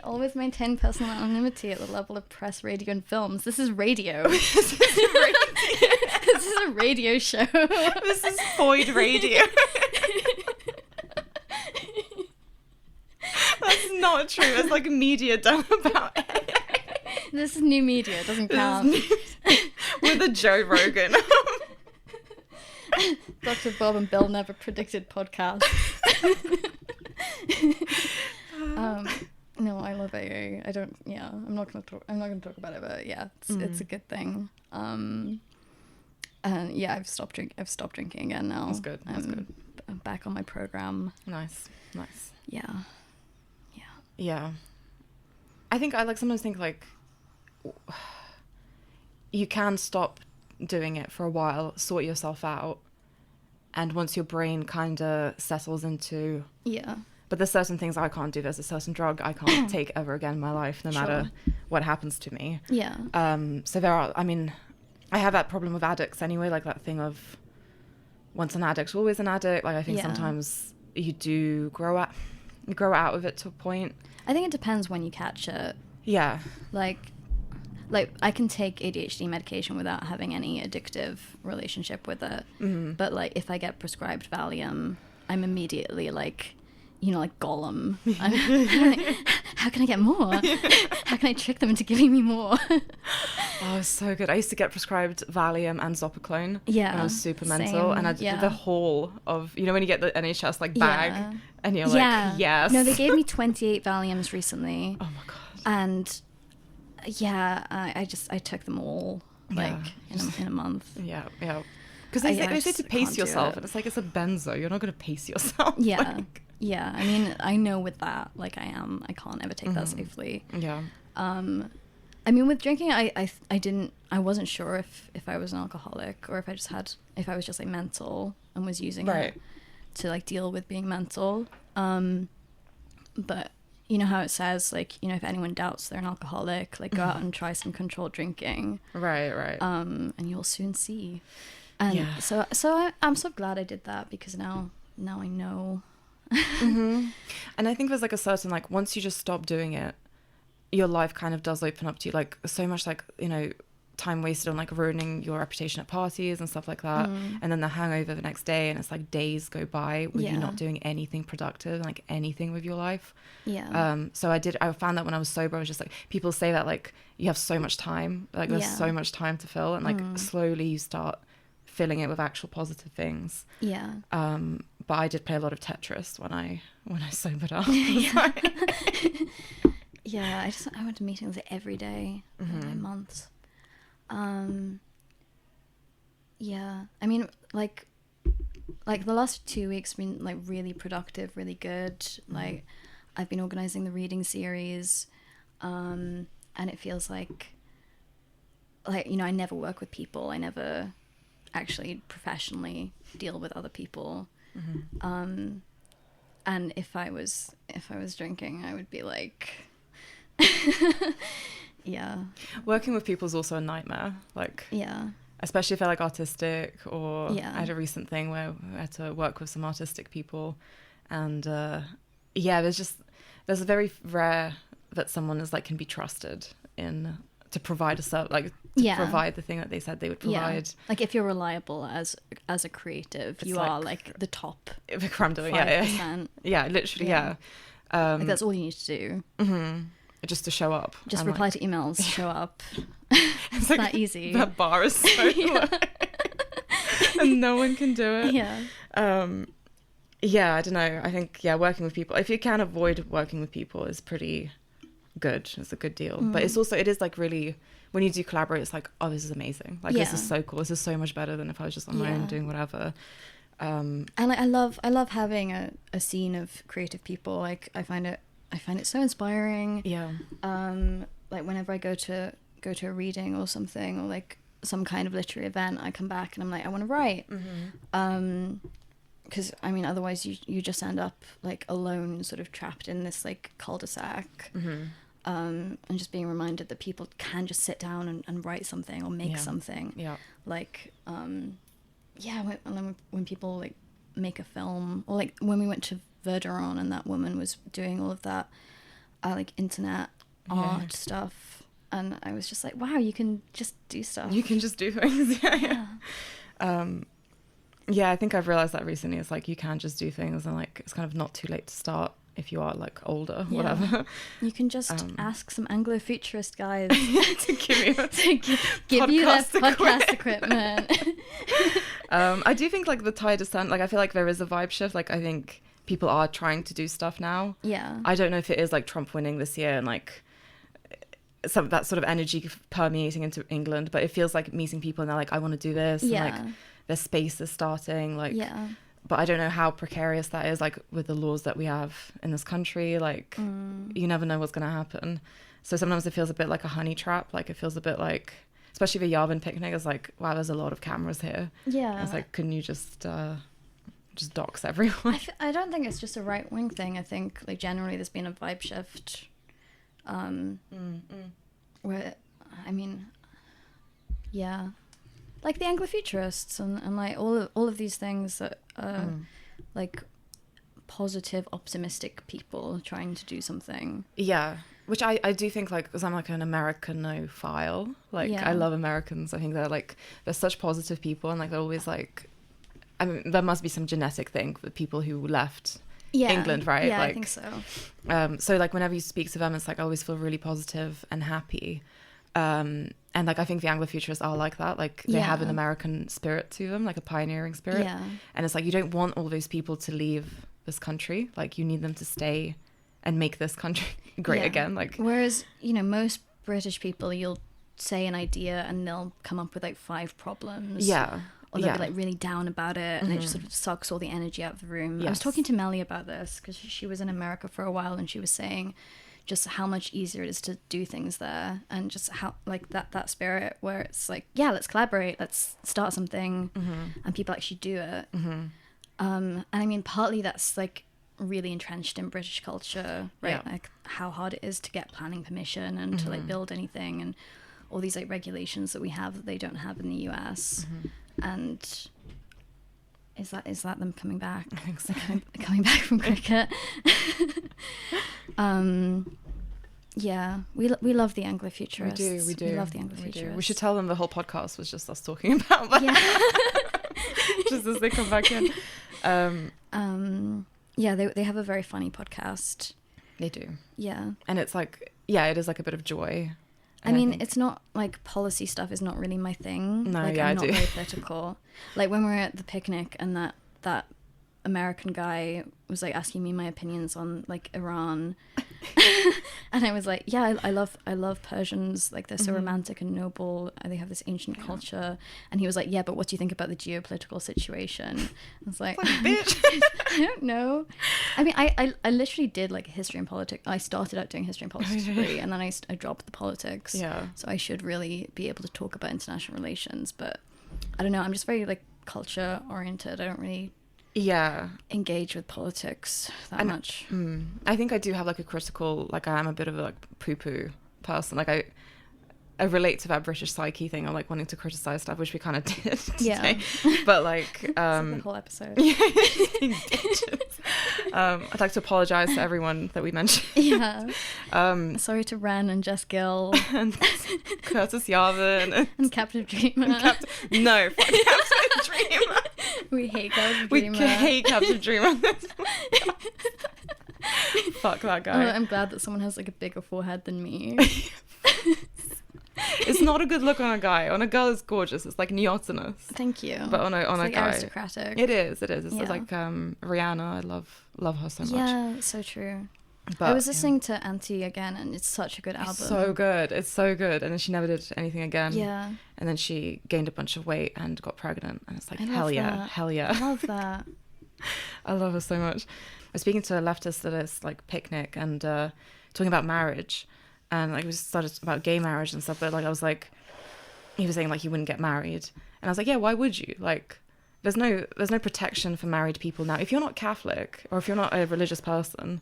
always maintain personal anonymity at the level of press, radio, and films. This is radio. This is a radio show. This is Void Radio. That's not true. It's like media done about AA. This is new media. It doesn't count. With a Joe Rogan. Dr. Bob and Bill never predicted podcast. No, I love AA. I don't. Yeah, I'm not gonna talk about it. But yeah, it's a good thing. And yeah, I've stopped drinking again now. That's good. That's good. I'm back on my program. Nice. Yeah. I think I sometimes think like you can stop doing it for a while, sort yourself out, and once your brain kind of settles into but there's certain things I can't do. There's a certain drug I can't take ever again in my life, no matter what happens to me. So there are, I mean, I have that problem with addicts anyway, like that thing of once an addict, always an addict. Like I think sometimes you do grow out of it to a point. I think it depends when you catch it. Yeah. Like I can take ADHD medication without having any addictive relationship with it. But like if I get prescribed Valium, I'm immediately like, you know, like Gollum. How can I get more? How can I trick them into giving me more? Oh, so good. I used to get prescribed Valium and Zopiclone when I was super mental, and I did the whole of, you know, when you get the NHS like bag and you're like, yes. No, they gave me 28 Valiums recently. Oh my god. And I took them all like in a month. Yeah. Because they say to pace yourself, and it's like, it's a benzo. You're not going to pace yourself. Yeah. Yeah. I mean, I know with that, like I can't ever take that safely. Yeah. I mean, with drinking, I wasn't sure if I was an alcoholic or if I was just like mental and was using it to like deal with being mental. But you know how it says, like, you know, if anyone doubts they're an alcoholic, like go out and try some controlled drinking. Right. And you'll soon see. And so I'm so glad I did that, because now I know. And I think there's like a certain, like, once you just stop doing it, your life kind of does open up to you, like so much, like, you know, time wasted on like ruining your reputation at parties and stuff like that, and then the hangover the next day, and it's like days go by with you not doing anything productive, like anything with your life. So I found that when I was sober, I was just like, people say that like you have so much time, like there's so much time to fill, and like slowly you start filling it with actual positive things. But I did play a lot of Tetris when I sobered up. I went to meetings every day for like months. I mean, like the last 2 weeks have been like really productive, really good. Like I've been organizing the reading series, and it feels like, you know, I never work with people. I never actually professionally deal with other people. And if I was drinking, I would be like, Working with people is also a nightmare. Like, especially if they're like artistic, or I had a recent thing where I had to work with some artistic people, and there's a very rare that someone is like can be trusted to provide provide the thing that they said they would provide. Like if you're reliable as a creative, you are like the top creme de la 5%. Literally. Like that's all you need to do. Just to show up. Just reply to emails, show up. It's like, that easy. That bar is so low. And no one can do it. I don't know. I think, working with people, if you can avoid working with people, is pretty good. It's a good deal. But it is like really, when you do collaborate, it's like, oh, this is amazing. Like this is so cool. This is so much better than if I was just on my own doing whatever. And I love having a scene of creative people. Like I find it so inspiring. Yeah. Like whenever I go to a reading or something, or like some kind of literary event, I come back and I'm like, I want to write. Because I mean, otherwise you just end up like alone, sort of trapped in this like cul-de-sac. And just being reminded that people can just sit down and write something or make something. Yeah. Like when people like make a film, or like when we went to Verderon and that woman was doing all of that like internet art stuff, and I was just like, wow, you can just do stuff. You can just do things. Yeah, I think I've realized that recently. It's like you can just do things, and like it's kind of not too late to start if you are like older, whatever. You can just ask some anglofuturist guys to give you give you their podcast equipment. I do think like the tide is turning. Like I feel like there is a vibe shift. Like I think people are trying to do stuff now. Yeah. I don't know if it is like Trump winning this year and like some that sort of energy permeating into England, but it feels like meeting people and they're like, I want to do this. Yeah. And, like their space is starting. Like but I don't know how precarious that is, like with the laws that we have in this country. Like you never know what's going to happen. So sometimes it feels a bit like a honey trap. Like it feels a bit like, especially the Yarvin picnic, is like, wow, there's a lot of cameras here. Yeah. It's like, couldn't you just dox everyone? I don't think it's just a right-wing thing. I think like generally there's been a vibe shift where, I mean, yeah, like the Anglofuturists and like all of these things that are like positive, optimistic people trying to do something. Yeah, which I do think, like, because I'm like an Americanophile. Like I love Americans. I think they're such positive people, and like they're always like, I mean, there must be some genetic thing with people who left England, right? Yeah, like, I think so. So like whenever you speak to them, it's like I always feel really positive and happy. And like I think the Anglofuturists are like that. Like they have an American spirit to them, like a pioneering spirit. Yeah. And it's like you don't want all those people to leave this country. Like you need them to stay and make this country great again. Like whereas, you know, most British people, you'll say an idea and they'll come up with like 5 problems. Yeah. Or they'll be like really down about it, and it just sort of sucks all the energy out of the room. Yes. I was talking to Melly about this because she was in America for a while, and she was saying just how much easier it is to do things there, and just how like that spirit where it's like, yeah, let's collaborate, let's start something, and people actually do it. And I mean, partly that's like really entrenched in British culture, right? Like how hard it is to get planning permission and to like build anything, and all these like regulations that we have that they don't have in the US. And is that them coming back? I think so. Coming back from cricket. Yeah, we love the Anglofuturists. We do. We love the Anglofuturists. We should tell them the whole podcast was just us talking about that. Yeah. Just as they come back in. Yeah, they have a very funny podcast. They do. Yeah. And it's like, yeah, it is like a bit of joy. I mean, it's not like policy stuff is not really my thing. No, like, yeah, I'm I not do. very political. Like when we were at the picnic and that American guy was like asking me my opinions on like Iran, and I was like, yeah, I love Persians. Like they're so romantic and noble. And they have this ancient culture. And he was like, yeah, but what do you think about the geopolitical situation? I was like, bitch. I don't know. I mean, I literally did like history and politics. I started out doing history and politics degree, and then I dropped the politics. Yeah. So I should really be able to talk about international relations. But I don't know. I'm just very like culture oriented. I don't really engage with politics that much. I think I do have like a critical, like I am a bit of a like poo-poo person. Like I relate to that British psyche thing of like wanting to criticize stuff, which we kind of did today. But like it's like the whole episode. I'd like to apologize to everyone that we mentioned. Yeah. Sorry to Ren and Jess Gill and Curtis Yarvin and Captain Dreamer. No, fuck Captain Dreamer. We hate Captain Dreamer. We hate Captain Dreamer. Fuck that guy. Oh, I'm glad that someone has like a bigger forehead than me. It's not a good look on a guy. On a girl, it's gorgeous. It's like neotenous. Thank you. But on a like guy, aristocratic. It is. It's like Rihanna. I love her so much. Yeah, so true. But I was listening to Auntie again, and it's such a good album. It's so good. And then she never did anything again. Yeah. And then she gained a bunch of weight and got pregnant. And it's like, I hell love yeah, that. hell yeah. I love that. I love her so much. I was speaking to a leftist at this like picnic and talking about marriage, and like we started about gay marriage and stuff. But like I was like, he was saying like he wouldn't get married, and I was like, yeah, why would you? Like, there's no protection for married people now. If you're not Catholic or if you're not a religious person,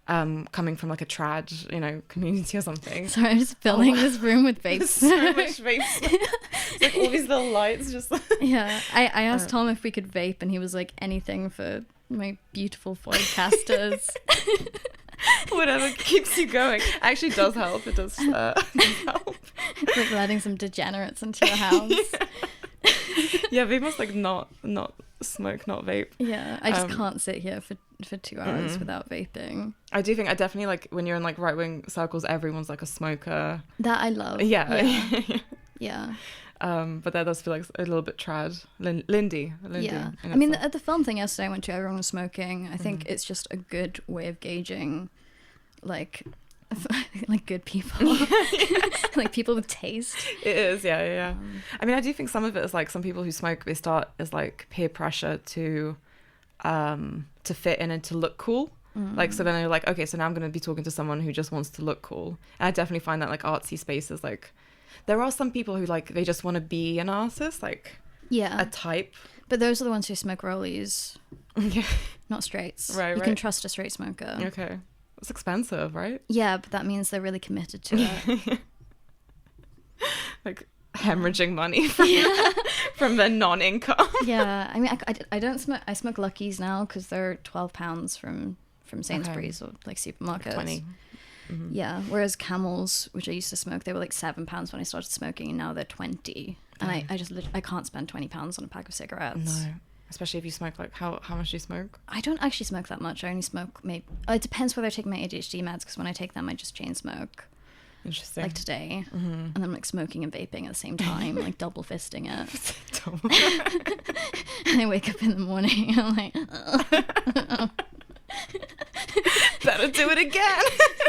coming from like a trad, community or something. Sorry, I'm just filling this room with vapes. So much vapes. It's like all these little lights just. Yeah, I asked Tom if we could vape, and he was like, anything for my beautiful podcasters. Whatever keeps you going. Actually does help. It does help. It's like letting some degenerates into your house. Yeah, we must like not smoke, not vape. Yeah, I just can't sit here for 2 hours without vaping. I do think I definitely like when you're in like right-wing circles, everyone's like a smoker. That I love. Yeah. Yeah. But that does feel like a little bit trad. Lindy. Yeah. I mean, at the film thing yesterday I went to, everyone was smoking. I think it's just a good way of gauging, like good people. Like people with taste. It is, yeah. I mean, I do think some of it is like some people who smoke, they start as like peer pressure to fit in and to look cool. Like, so then you're like, okay, so now I'm going to be talking to someone who just wants to look cool. And I definitely find that like artsy spaces, like there are some people who like, they just want to be an artist, like a type. But those are the ones who smoke rollies. Yeah. Not straights. Right. You can trust a straight smoker. Okay. It's expensive, right? Yeah, but that means they're really committed to it. Like hemorrhaging money from their non-income. Yeah, I mean, I don't smoke. I smoke Luckies now because they're £12 from Sainsbury's or like supermarkets. 20. Yeah, whereas Camels, which I used to smoke, they were like £7 when I started smoking, and now they're 20. And I can't spend £20 on a pack of cigarettes. No, especially if you smoke. Like how much do you smoke? I don't actually smoke that much. I only smoke maybe. It depends whether I take my ADHD meds, because when I take them, I just chain smoke. Interesting. Like today, and I'm like smoking and vaping at the same time, like double fisting it. And I wake up in the morning, and I'm like, better do it again.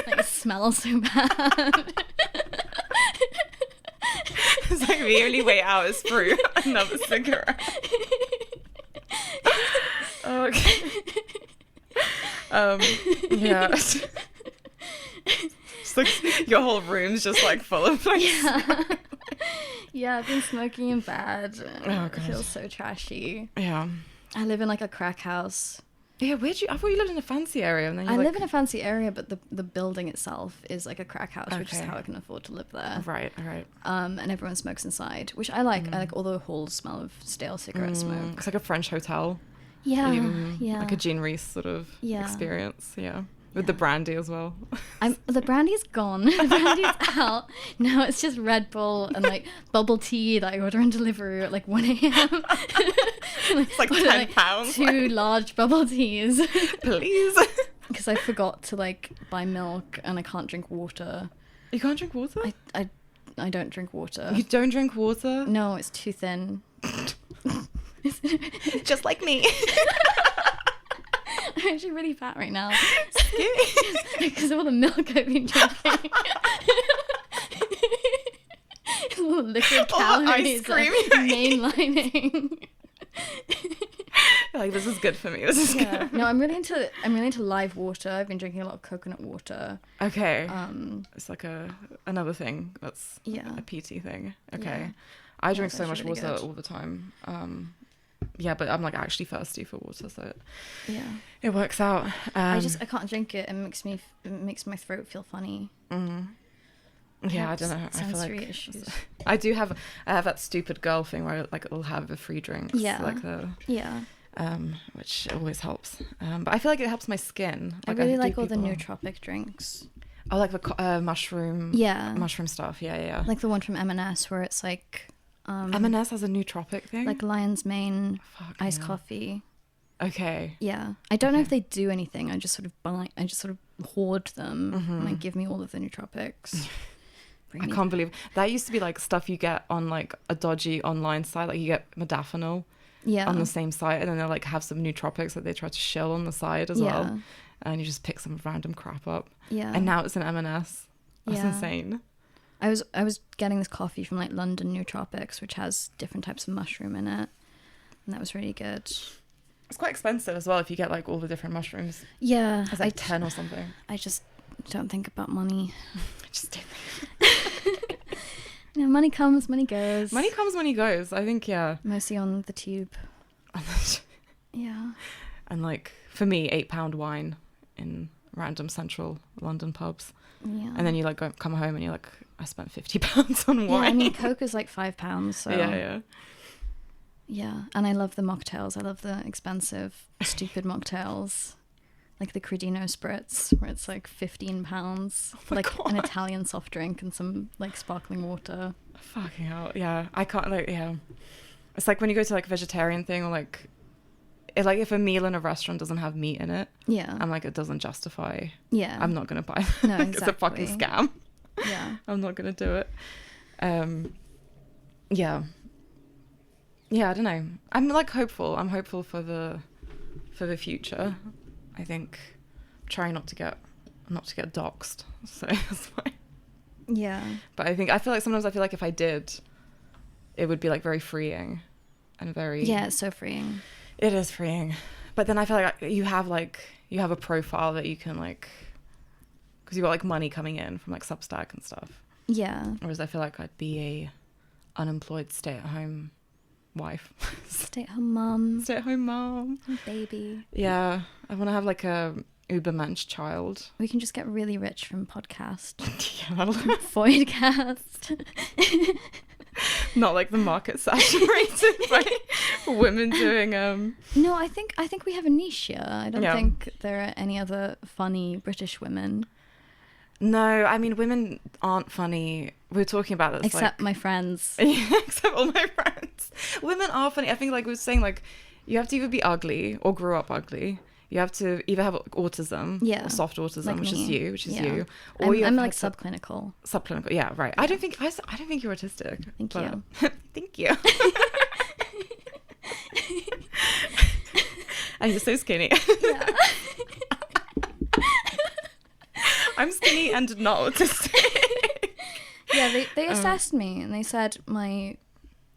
Like, it smells so bad. It's like the only way out is through another cigarette. Okay. Yeah. It's like your whole room's just like full of like. Yeah, I've been smoking in bed. Oh, It feels so trashy. Yeah. I live in like a crack house. Yeah, I thought you lived in a fancy area. And then I live in a fancy area, but the building itself is like a crack house, which is Okay. how I can afford to live there. Right. And everyone smokes inside, which I like. I like all the halls smell of stale cigarette smoke. It's like a French hotel. Yeah, Yeah. Like a Jean Rhys sort of experience. Yeah. With the brandy as well. The brandy's gone. The brandy's out. Now it's just Red Bull and like bubble tea that I order on delivery at like 1 a.m. It's like £10. 2 large bubble teas. Please. Because I forgot to like buy milk, and I can't drink water. You can't drink water? I don't drink water. You don't drink water? No, it's too thin. Just like me. I'm actually really fat right now. Because of all the milk I've been drinking. All the liquid calories ice cream. mainlining. Like, this is good for me. This is good. No, I'm really into live water. I've been drinking a lot of coconut water. Okay. It's like another thing that's Yeah. a PT thing. Okay. Yeah. I drink it's so much actually really water good. all the time. Yeah, but I'm like actually thirsty for water, so it works out. I can't drink it. It makes my throat feel funny. Yeah, I don't know. I feel Sensory like issues. I have that stupid girl thing where like I'll have a free drinks. Yeah. Like the which always helps. But I feel like it helps my skin. I Like, really do like all the people- nootropic drinks. Oh, like the mushroom. Yeah. Mushroom stuff. Yeah. Like the one from M&S where it's like M&S has a nootropic thing. like lion's mane Fuck, iced yeah. coffee. Okay. Yeah, I don't know if they do anything. I just sort of hoard them and like give me all of the nootropics. I can't believe that used to be like stuff you get on like a dodgy online site. Like you get modafinil Yeah. on the same site, and then they'll like have some nootropics that they try to shill on the side as well. and you just pick some random crap up. Yeah. And now it's an M&S. That's insane. I was getting this coffee from like London Nootropics, which has different types of mushroom in it, and that was really good. It's quite expensive as well if you get like all the different mushrooms. Yeah. It's like 10 or something. I just don't think about money. I just don't. Money comes, money goes. Money comes, money goes. I think, yeah. Mostly on the tube. Yeah. And like, for me, £8 wine in random central London pubs. Yeah. And then you like come home and you're like, I spent £50 on wine. Yeah, I mean, Coke is like £5, so... Yeah. Yeah, and I love the mocktails. I love the expensive, stupid mocktails. Like the Crodino Spritz, where it's like £15 for like an Italian soft drink and some like sparkling water. Fucking hell, yeah. I can't, like, yeah. It's like when you go to like a vegetarian thing, or like if a meal in a restaurant doesn't have meat in it, Yeah. I'm like, it doesn't justify. Yeah. I'm not going to buy No, It's a fucking exactly. scam. Yeah. I'm not going to do it. Yeah. Yeah, I don't know. I'm like hopeful. I'm hopeful for the future. I think trying not to get doxxed. So that's why. Yeah. But I feel like sometimes if I did, it would be like very freeing and very... Yeah, it's so freeing. It is freeing. But then I feel like you have a profile that you can like, because you've got like money coming in from like Substack and stuff. Yeah. Whereas I feel like I'd be a unemployed stay-at-home wife. Stay-at-home mum. Stay-at-home mom. Baby. Yeah. I want to have like a Ubermensch child. We can just get really rich from podcast. Yeah, Voidcast. not like the market saturated by women doing No, I think we have a niche here. I don't Yeah. think there are any other funny British women. No, I mean, women aren't funny. We were talking about this. Except my friends. Yeah, except all my friends. Women are funny. I think like we were saying, like, you have to either be ugly or grow up ugly. You have to either have autism, Yeah. or soft autism, Like which is me. you, Yeah. or you I'm have like to- subclinical. subclinical. Yeah, right. I don't think you're autistic. Thank but- you. Thank you. And you're so skinny. Yeah. I'm skinny and not autistic. Yeah, they assessed me and they said I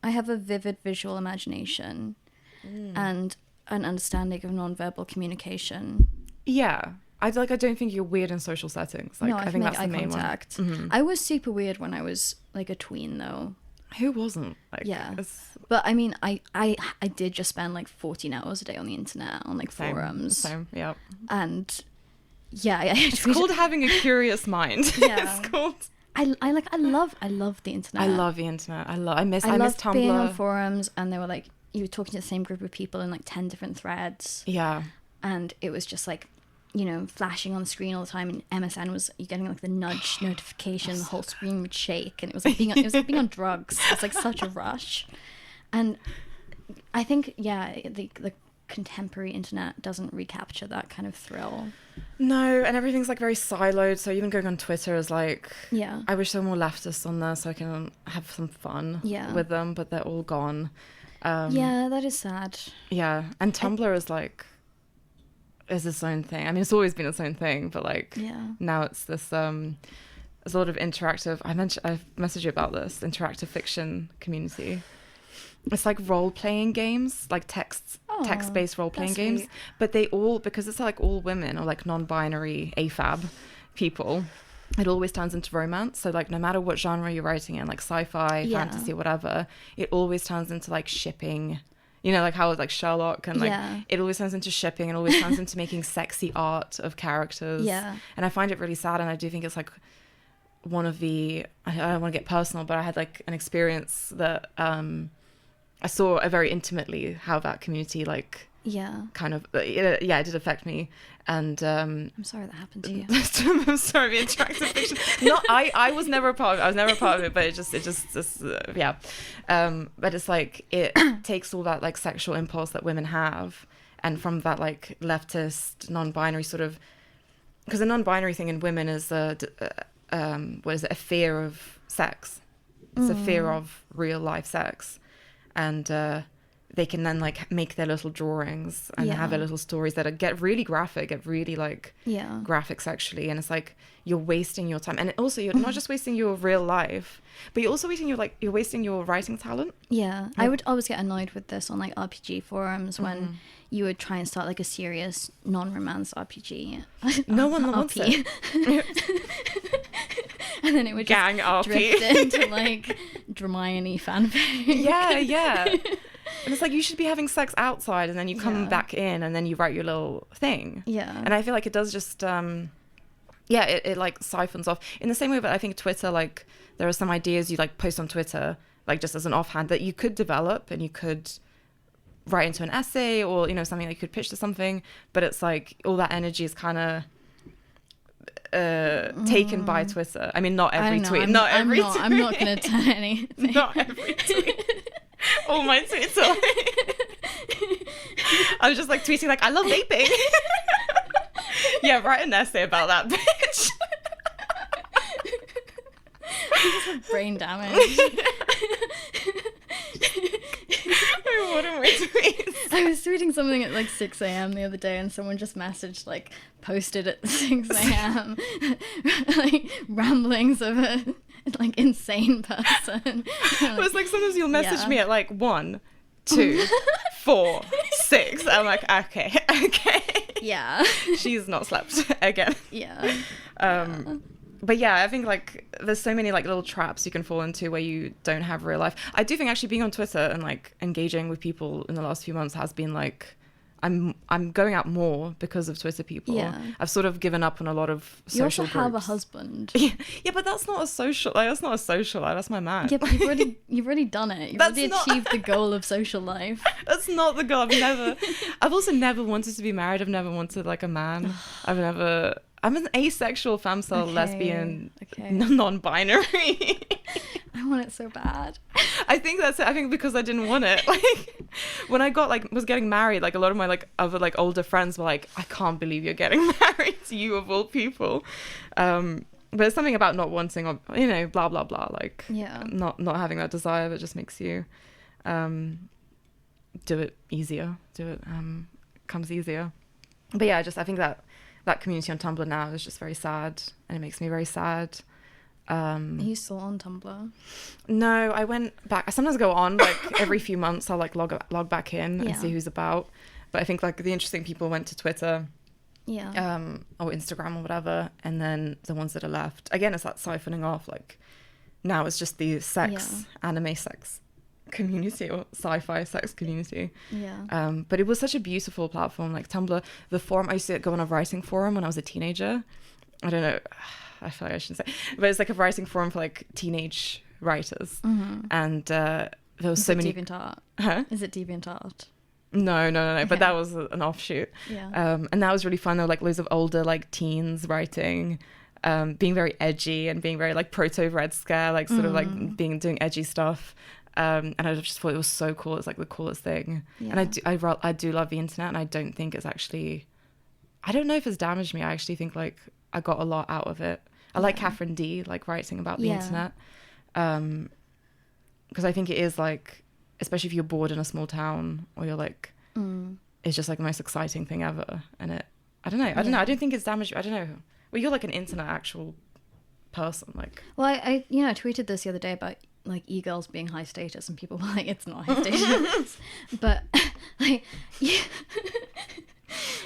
have a vivid visual imagination and an understanding of nonverbal communication. Yeah. I don't think you're weird in social settings. Like, No, I I can think make that's eye the main contact. one. Mhm. I was super weird when I was like a tween though. Who wasn't? Like, Yeah. it's But I mean, I did just spend like 14 hours a day on the internet, on like same, forums. Same, yeah. And yeah, It's called having a curious mind. Yeah. It's called. I love the internet. I love the internet. I miss I miss love being on Tumblr. forums, and they were like, you were talking to the same group of people in like 10 different threads, Yeah. and it was just like, you know, flashing on the screen all the time. And MSN was you getting like the nudge notification, the whole screen would shake, and it was like being on drugs. It's like such a rush, and I think the contemporary internet doesn't recapture that kind of thrill. No, and everything's like very siloed. So even going on Twitter is like, Yeah. I wish there were more leftists on there so I can have some fun Yeah. with them, but they're all gone. Yeah, that is sad. Yeah, and Tumblr is its own thing. I mean, it's always been its own thing, but like Yeah. now it's this there's a lot of interactive. I've messaged you about this interactive fiction community. It's like role-playing games, like text-based role-playing that's games, sweet. but they all, because it's like all women or like non-binary AFAB people, it always turns into romance. So like no matter what genre you're writing in, like sci-fi, Yeah. fantasy, whatever, it always turns into like shipping. You know, like how like Sherlock and like Yeah. it always turns into shipping and always turns into making sexy art of characters. Yeah. And I find it really sad, and I do think it's like one of the, I don't want to get personal, but I had like an experience that I saw very intimately how that community like Yeah. kind of it did affect me. And I'm sorry that happened to you. I'm sorry, the interactive fiction. No, I was never a part of it. I was never a part of it, but it just yeah. But it's like it takes all that like sexual impulse that women have, and from that like leftist non-binary sort of, because the non-binary thing in women is what is it? A fear of sex. It's a fear of real life sex, and they can then like make their little drawings and have their little stories that get really graphic, get really like graphic sexually, and it's like you're wasting your time. And also you're not just wasting your real life, but you're also wasting your writing talent. Yeah, I would always get annoyed with this on like RPG forums when you would try and start like a serious non-romance RPG. No one wants it. And then it would just Gang RP. drift into like Hermione fanfic. Yeah. And it's like you should be having sex outside, and then you come back in, and then you write your little thing. Yeah. And I feel like it does just it like siphons off in the same way. But I think Twitter, like there are some ideas you like post on Twitter, like just as an offhand, that you could develop and you could write into an essay, or something that you could pitch to something. But it's like all that energy is kind of taken by Twitter. I mean, not every tweet. I'm not going to tell anything. Not every tweet. All my tweets are like... I was just like tweeting like, I love vaping. Yeah, write an essay about that, bitch. Brain damage. What are my tweets? I was tweeting something at like 6 a.m. the other day, and someone just messaged, like, posted at 6 a.m. like ramblings of a like insane person. It was like sometimes you'll message me at like 1, 2, 4, 6. I'm like, okay. Yeah. She's not slept again. Yeah. But yeah, I think like there's so many like little traps you can fall into where you don't have real life. I do think actually being on Twitter and like engaging with people in the last few months has been like, I'm going out more because of Twitter people. Yeah. I've sort of given up on a lot of social groups. You also have a husband. Yeah, but that's not a social. Like, that's not a social life. That's my man. Yeah, but you've already done it. You've already achieved the goal of social life. That's not the goal. I've also never wanted to be married. I've never wanted like a man. I'm an asexual, femcel, lesbian, non-binary. I want it so bad. I think that's it. I think because I didn't want it. Like when I was getting married, like a lot of my like other like older friends were like, I can't believe you're getting married to you of all people. But there's something about not wanting, or blah blah blah. Like not having that desire that just makes you do it easier. Comes easier. But yeah, I think that community on Tumblr now is just very sad, and it makes me very sad. Are you still on Tumblr? No, I went back. I sometimes go on like every few months. I'll like log back in and see who's about. But I think like the interesting people went to Twitter, or Instagram or whatever, and then the ones that are left, again, it's that siphoning off. Like now it's just the anime sex community or sci-fi sex community. But it was such a beautiful platform, like Tumblr. The forum, I used to go on a writing forum when I was a teenager. I don't know, I feel like I shouldn't say, but it's like a writing forum for like teenage writers. And there was so many. DeviantArt? Huh? Is it DeviantArt? No, Okay. but that was an offshoot. And that was really fun. There were like loads of older like teens writing, being very edgy and being very like proto Red Scare, like sort of like doing edgy stuff. And I just thought it was so cool. It's like the coolest thing. And I do love the internet, and I don't think it's actually, I don't know if it's damaged me. I actually think like I got a lot out of it. I like Catherine D, like writing about the internet. Because I think it is like, especially if you're bored in a small town, or you're like, it's just like the most exciting thing ever. And I don't know. I don't think it's damaged. I don't know. Well, you're like an internet actual person. Like, well, I tweeted this the other day about like e-girls being high status, and people were like, it's not high status. But like,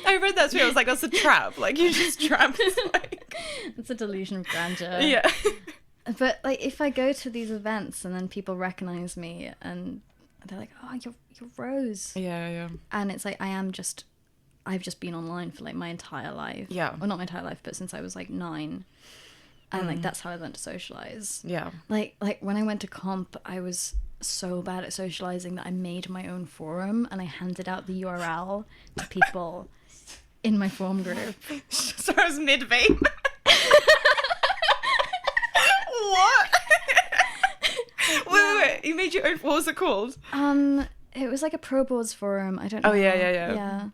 I read that tweet. I was like, that's a trap. Like, you just trapped. Like, it's a delusion of grandeur. Yeah. But like, if I go to these events and then people recognize me and they're like, oh, you're Rose. Yeah. And it's like, I've just been online for like my entire life. Yeah. Well, not my entire life, but since I was like 9. And like that's how I learned to socialize. Yeah. Like when I went to comp, I was so bad at socializing that I made my own forum, and I handed out the URL to people in my forum group. So I was mid-vape. What? Wait. You made your own. What was it called? It was like a pro boards forum. I don't know. Oh yeah. Yeah.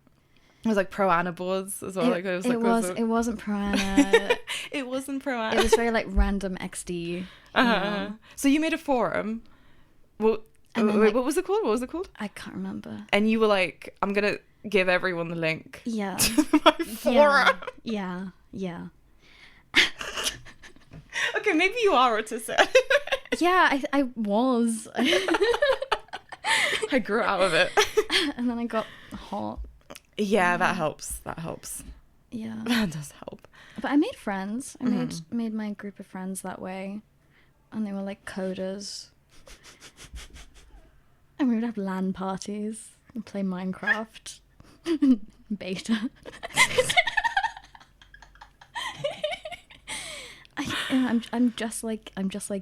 It was like pro Anna boards as well. It wasn't pro Anna. It wasn't pro Anna. It was very like random XD. So you made a forum. Well, And then, Wait, like, what was it called? What was it called? I can't remember. And you were like, I'm gonna give everyone the link Yeah. to my forum. Yeah. Yeah. Okay, maybe you are autistic. Yeah, I was. I grew out of it. And then I got hot. Yeah, that helps. That helps. Yeah. That does help. But I made friends. I made my group of friends that way. And they were like coders. And we would have LAN parties and play Minecraft. Beta. I'm just like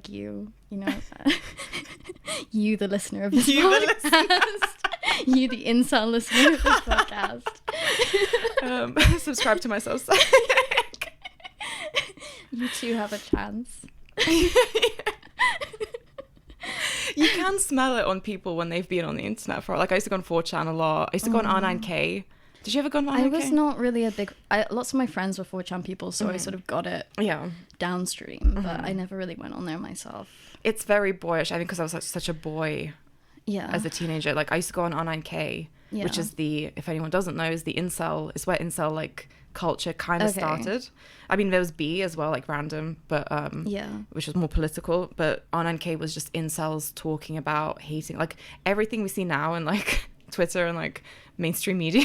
you, you know. You, the listener of this podcast. You, the incel listener of this podcast. Subscribe to my Substack. You too have a chance. You can smell it on people when they've been on the internet for, like, I used to go on 4chan a lot. I used to go on R9K. Did you ever go on R9K? I was not really a big... lots of my friends were 4chan people, so I sort of got it downstream, but I never really went on there myself. It's very boyish, I think, because I was such a boy as a teenager. Like, I used to go on R9K, which is the, if anyone doesn't know, is the incel, is where incel, like, culture kind of started. I mean, there was B as well, like random, but which was more political, but R9K was just incels talking about hating, like, everything we see now in, like, Twitter and, like, mainstream media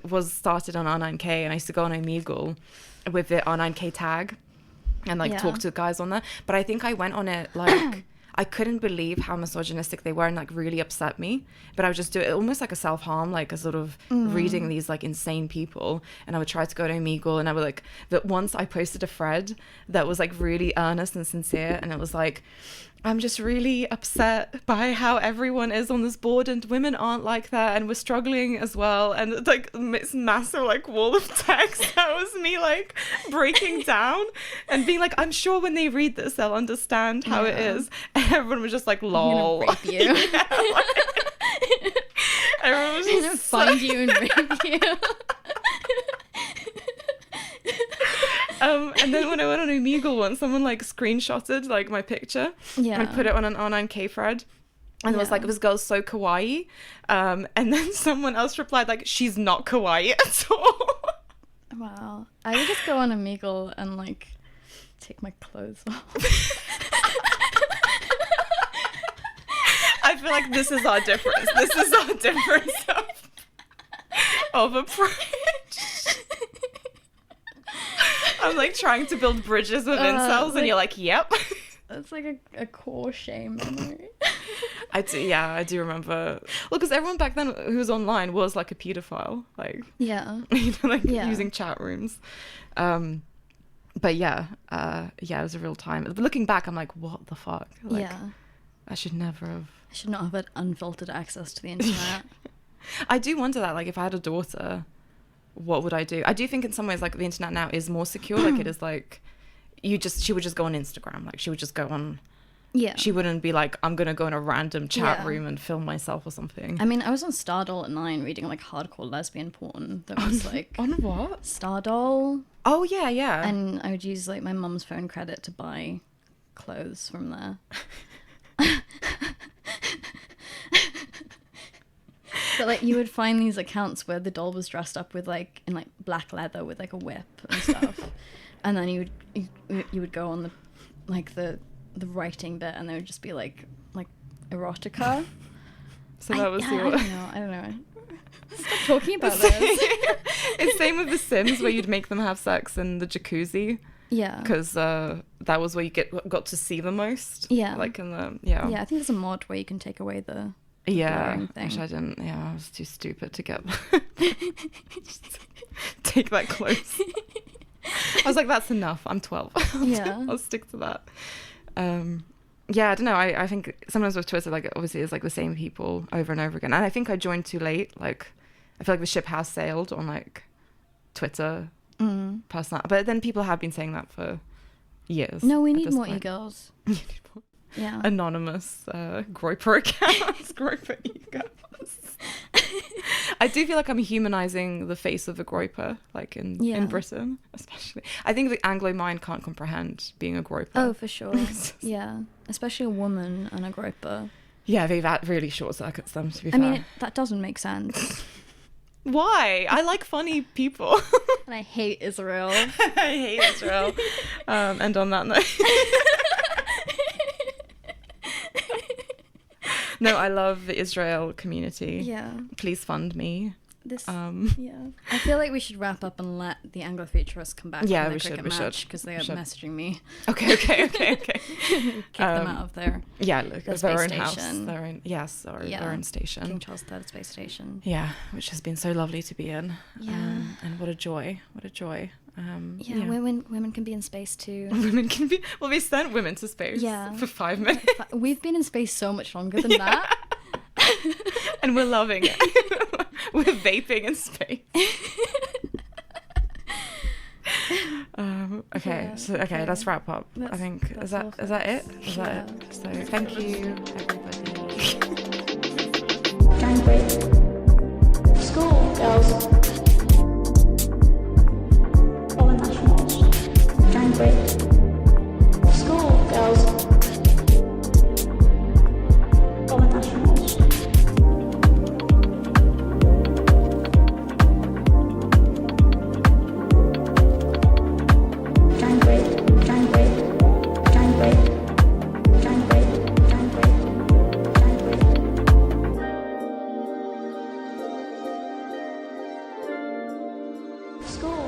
was started on R9K, and I used to go on Omegle with the R9K tag and, like, talk to guys on there. But I think I went on it, like, I couldn't believe how misogynistic they were, and, like, really upset me. But I would just do it almost like a self-harm, like a sort of reading these, like, insane people. And I would try to go to Omegle, and I would, like, that once I posted a thread that was, like, really earnest and sincere, and it was like, I'm just really upset by how everyone is on this board, and women aren't like that, and we're struggling as well. And it's like this massive, like, wall of text that was me, like, breaking down and being like, I'm sure when they read this they'll understand how it is. And everyone was just like, lol. I'm gonna rape you. Everyone was I'm gonna find you and rape you. And then when I went on Omegle once, someone, like, screenshotted, like, my picture and put it on an R9K thread. And it was like, this girl's so kawaii. And then someone else replied, like, she's not kawaii at all. Wow. I would just go on Omegle and, like, take my clothes off. I feel like this is our difference. This is our difference of approach. I'm, like, trying to build bridges with incels, like, and you're like, yep. That's like a core shame memory. I do remember. Well, because everyone back then who was online was, like, a pedophile, like, you know, like, using chat rooms. But it was a real time. But looking back, I'm like, what the fuck? Like, I should never have. I should not have had unfiltered access to the internet. I do wonder that, like, if I had a daughter, what would I do? I do think in some ways, like, the internet now is more secure. Like, it is like, she would just go on Instagram. Like, she would just go on. Yeah. She wouldn't be like, I'm gonna go in a random chat room and film myself or something. I mean, I was on Stardoll at 9 reading, like, hardcore lesbian porn that was like on what? Stardoll. Oh yeah. And I would use, like, my mum's phone credit to buy clothes from there. But, like, you would find these accounts where the doll was dressed up with, like, in, like, black leather with, like, a whip and stuff. And then you would go on the, like, the writing bit, and there would just be, like erotica. So that was your... I don't know. Stop talking about this. It's same with The Sims, where you'd make them have sex in the jacuzzi. Yeah. Because that was where you got to see the most. Yeah. Like in the... Yeah. Yeah, I think there's a mod where you can take away the... Yeah, which I didn't. Yeah, I was too stupid to get take that close. I was like, that's enough. I'm 12. I'll stick to that. Yeah, I don't know. I think sometimes with Twitter, like, obviously it's like the same people over and over again. And I think I joined too late. Like, I feel like the ship has sailed on, like, Twitter personal. But then people have been saying that for years. No, we need more e-girls. Yeah. Anonymous groiper accounts. Groiper egos. I do feel like I'm humanizing the face of a groiper, like in Britain, especially. I think the Anglo mind can't comprehend being a groiper. Oh, for sure. Yeah. Especially a woman and a groiper. Yeah, they've really short circuits them, to be I fair. mean, that doesn't make sense. Why? I like funny people. And I hate Israel. I hate Israel. And on that note. No, I love the Israel community. Yeah. Please fund me. Yeah. I feel like we should wrap up and let the Anglofuturists come back Yeah, from we the cricket should. match because they are messaging me. Okay. Kick them out of their Yeah, look, their their own space house. station. Their own, yes, their own station. King Charles III space station. Yeah, which has been so lovely to be in. Yeah. And what a joy. What a joy. Yeah, women can be in space too. Women can be... Well, they sent women to space for 5 minutes. We've been in space so much longer than that. And we're loving it. We're vaping in space. Okay, let's wrap up. I think is that it? Is that it? So thank you, everybody. Gang break. School girls. All the nationals. Gang break. School girls. All the nationals. Gang break. Gang break. Gang break. Gang break. Gang break. Gang break. School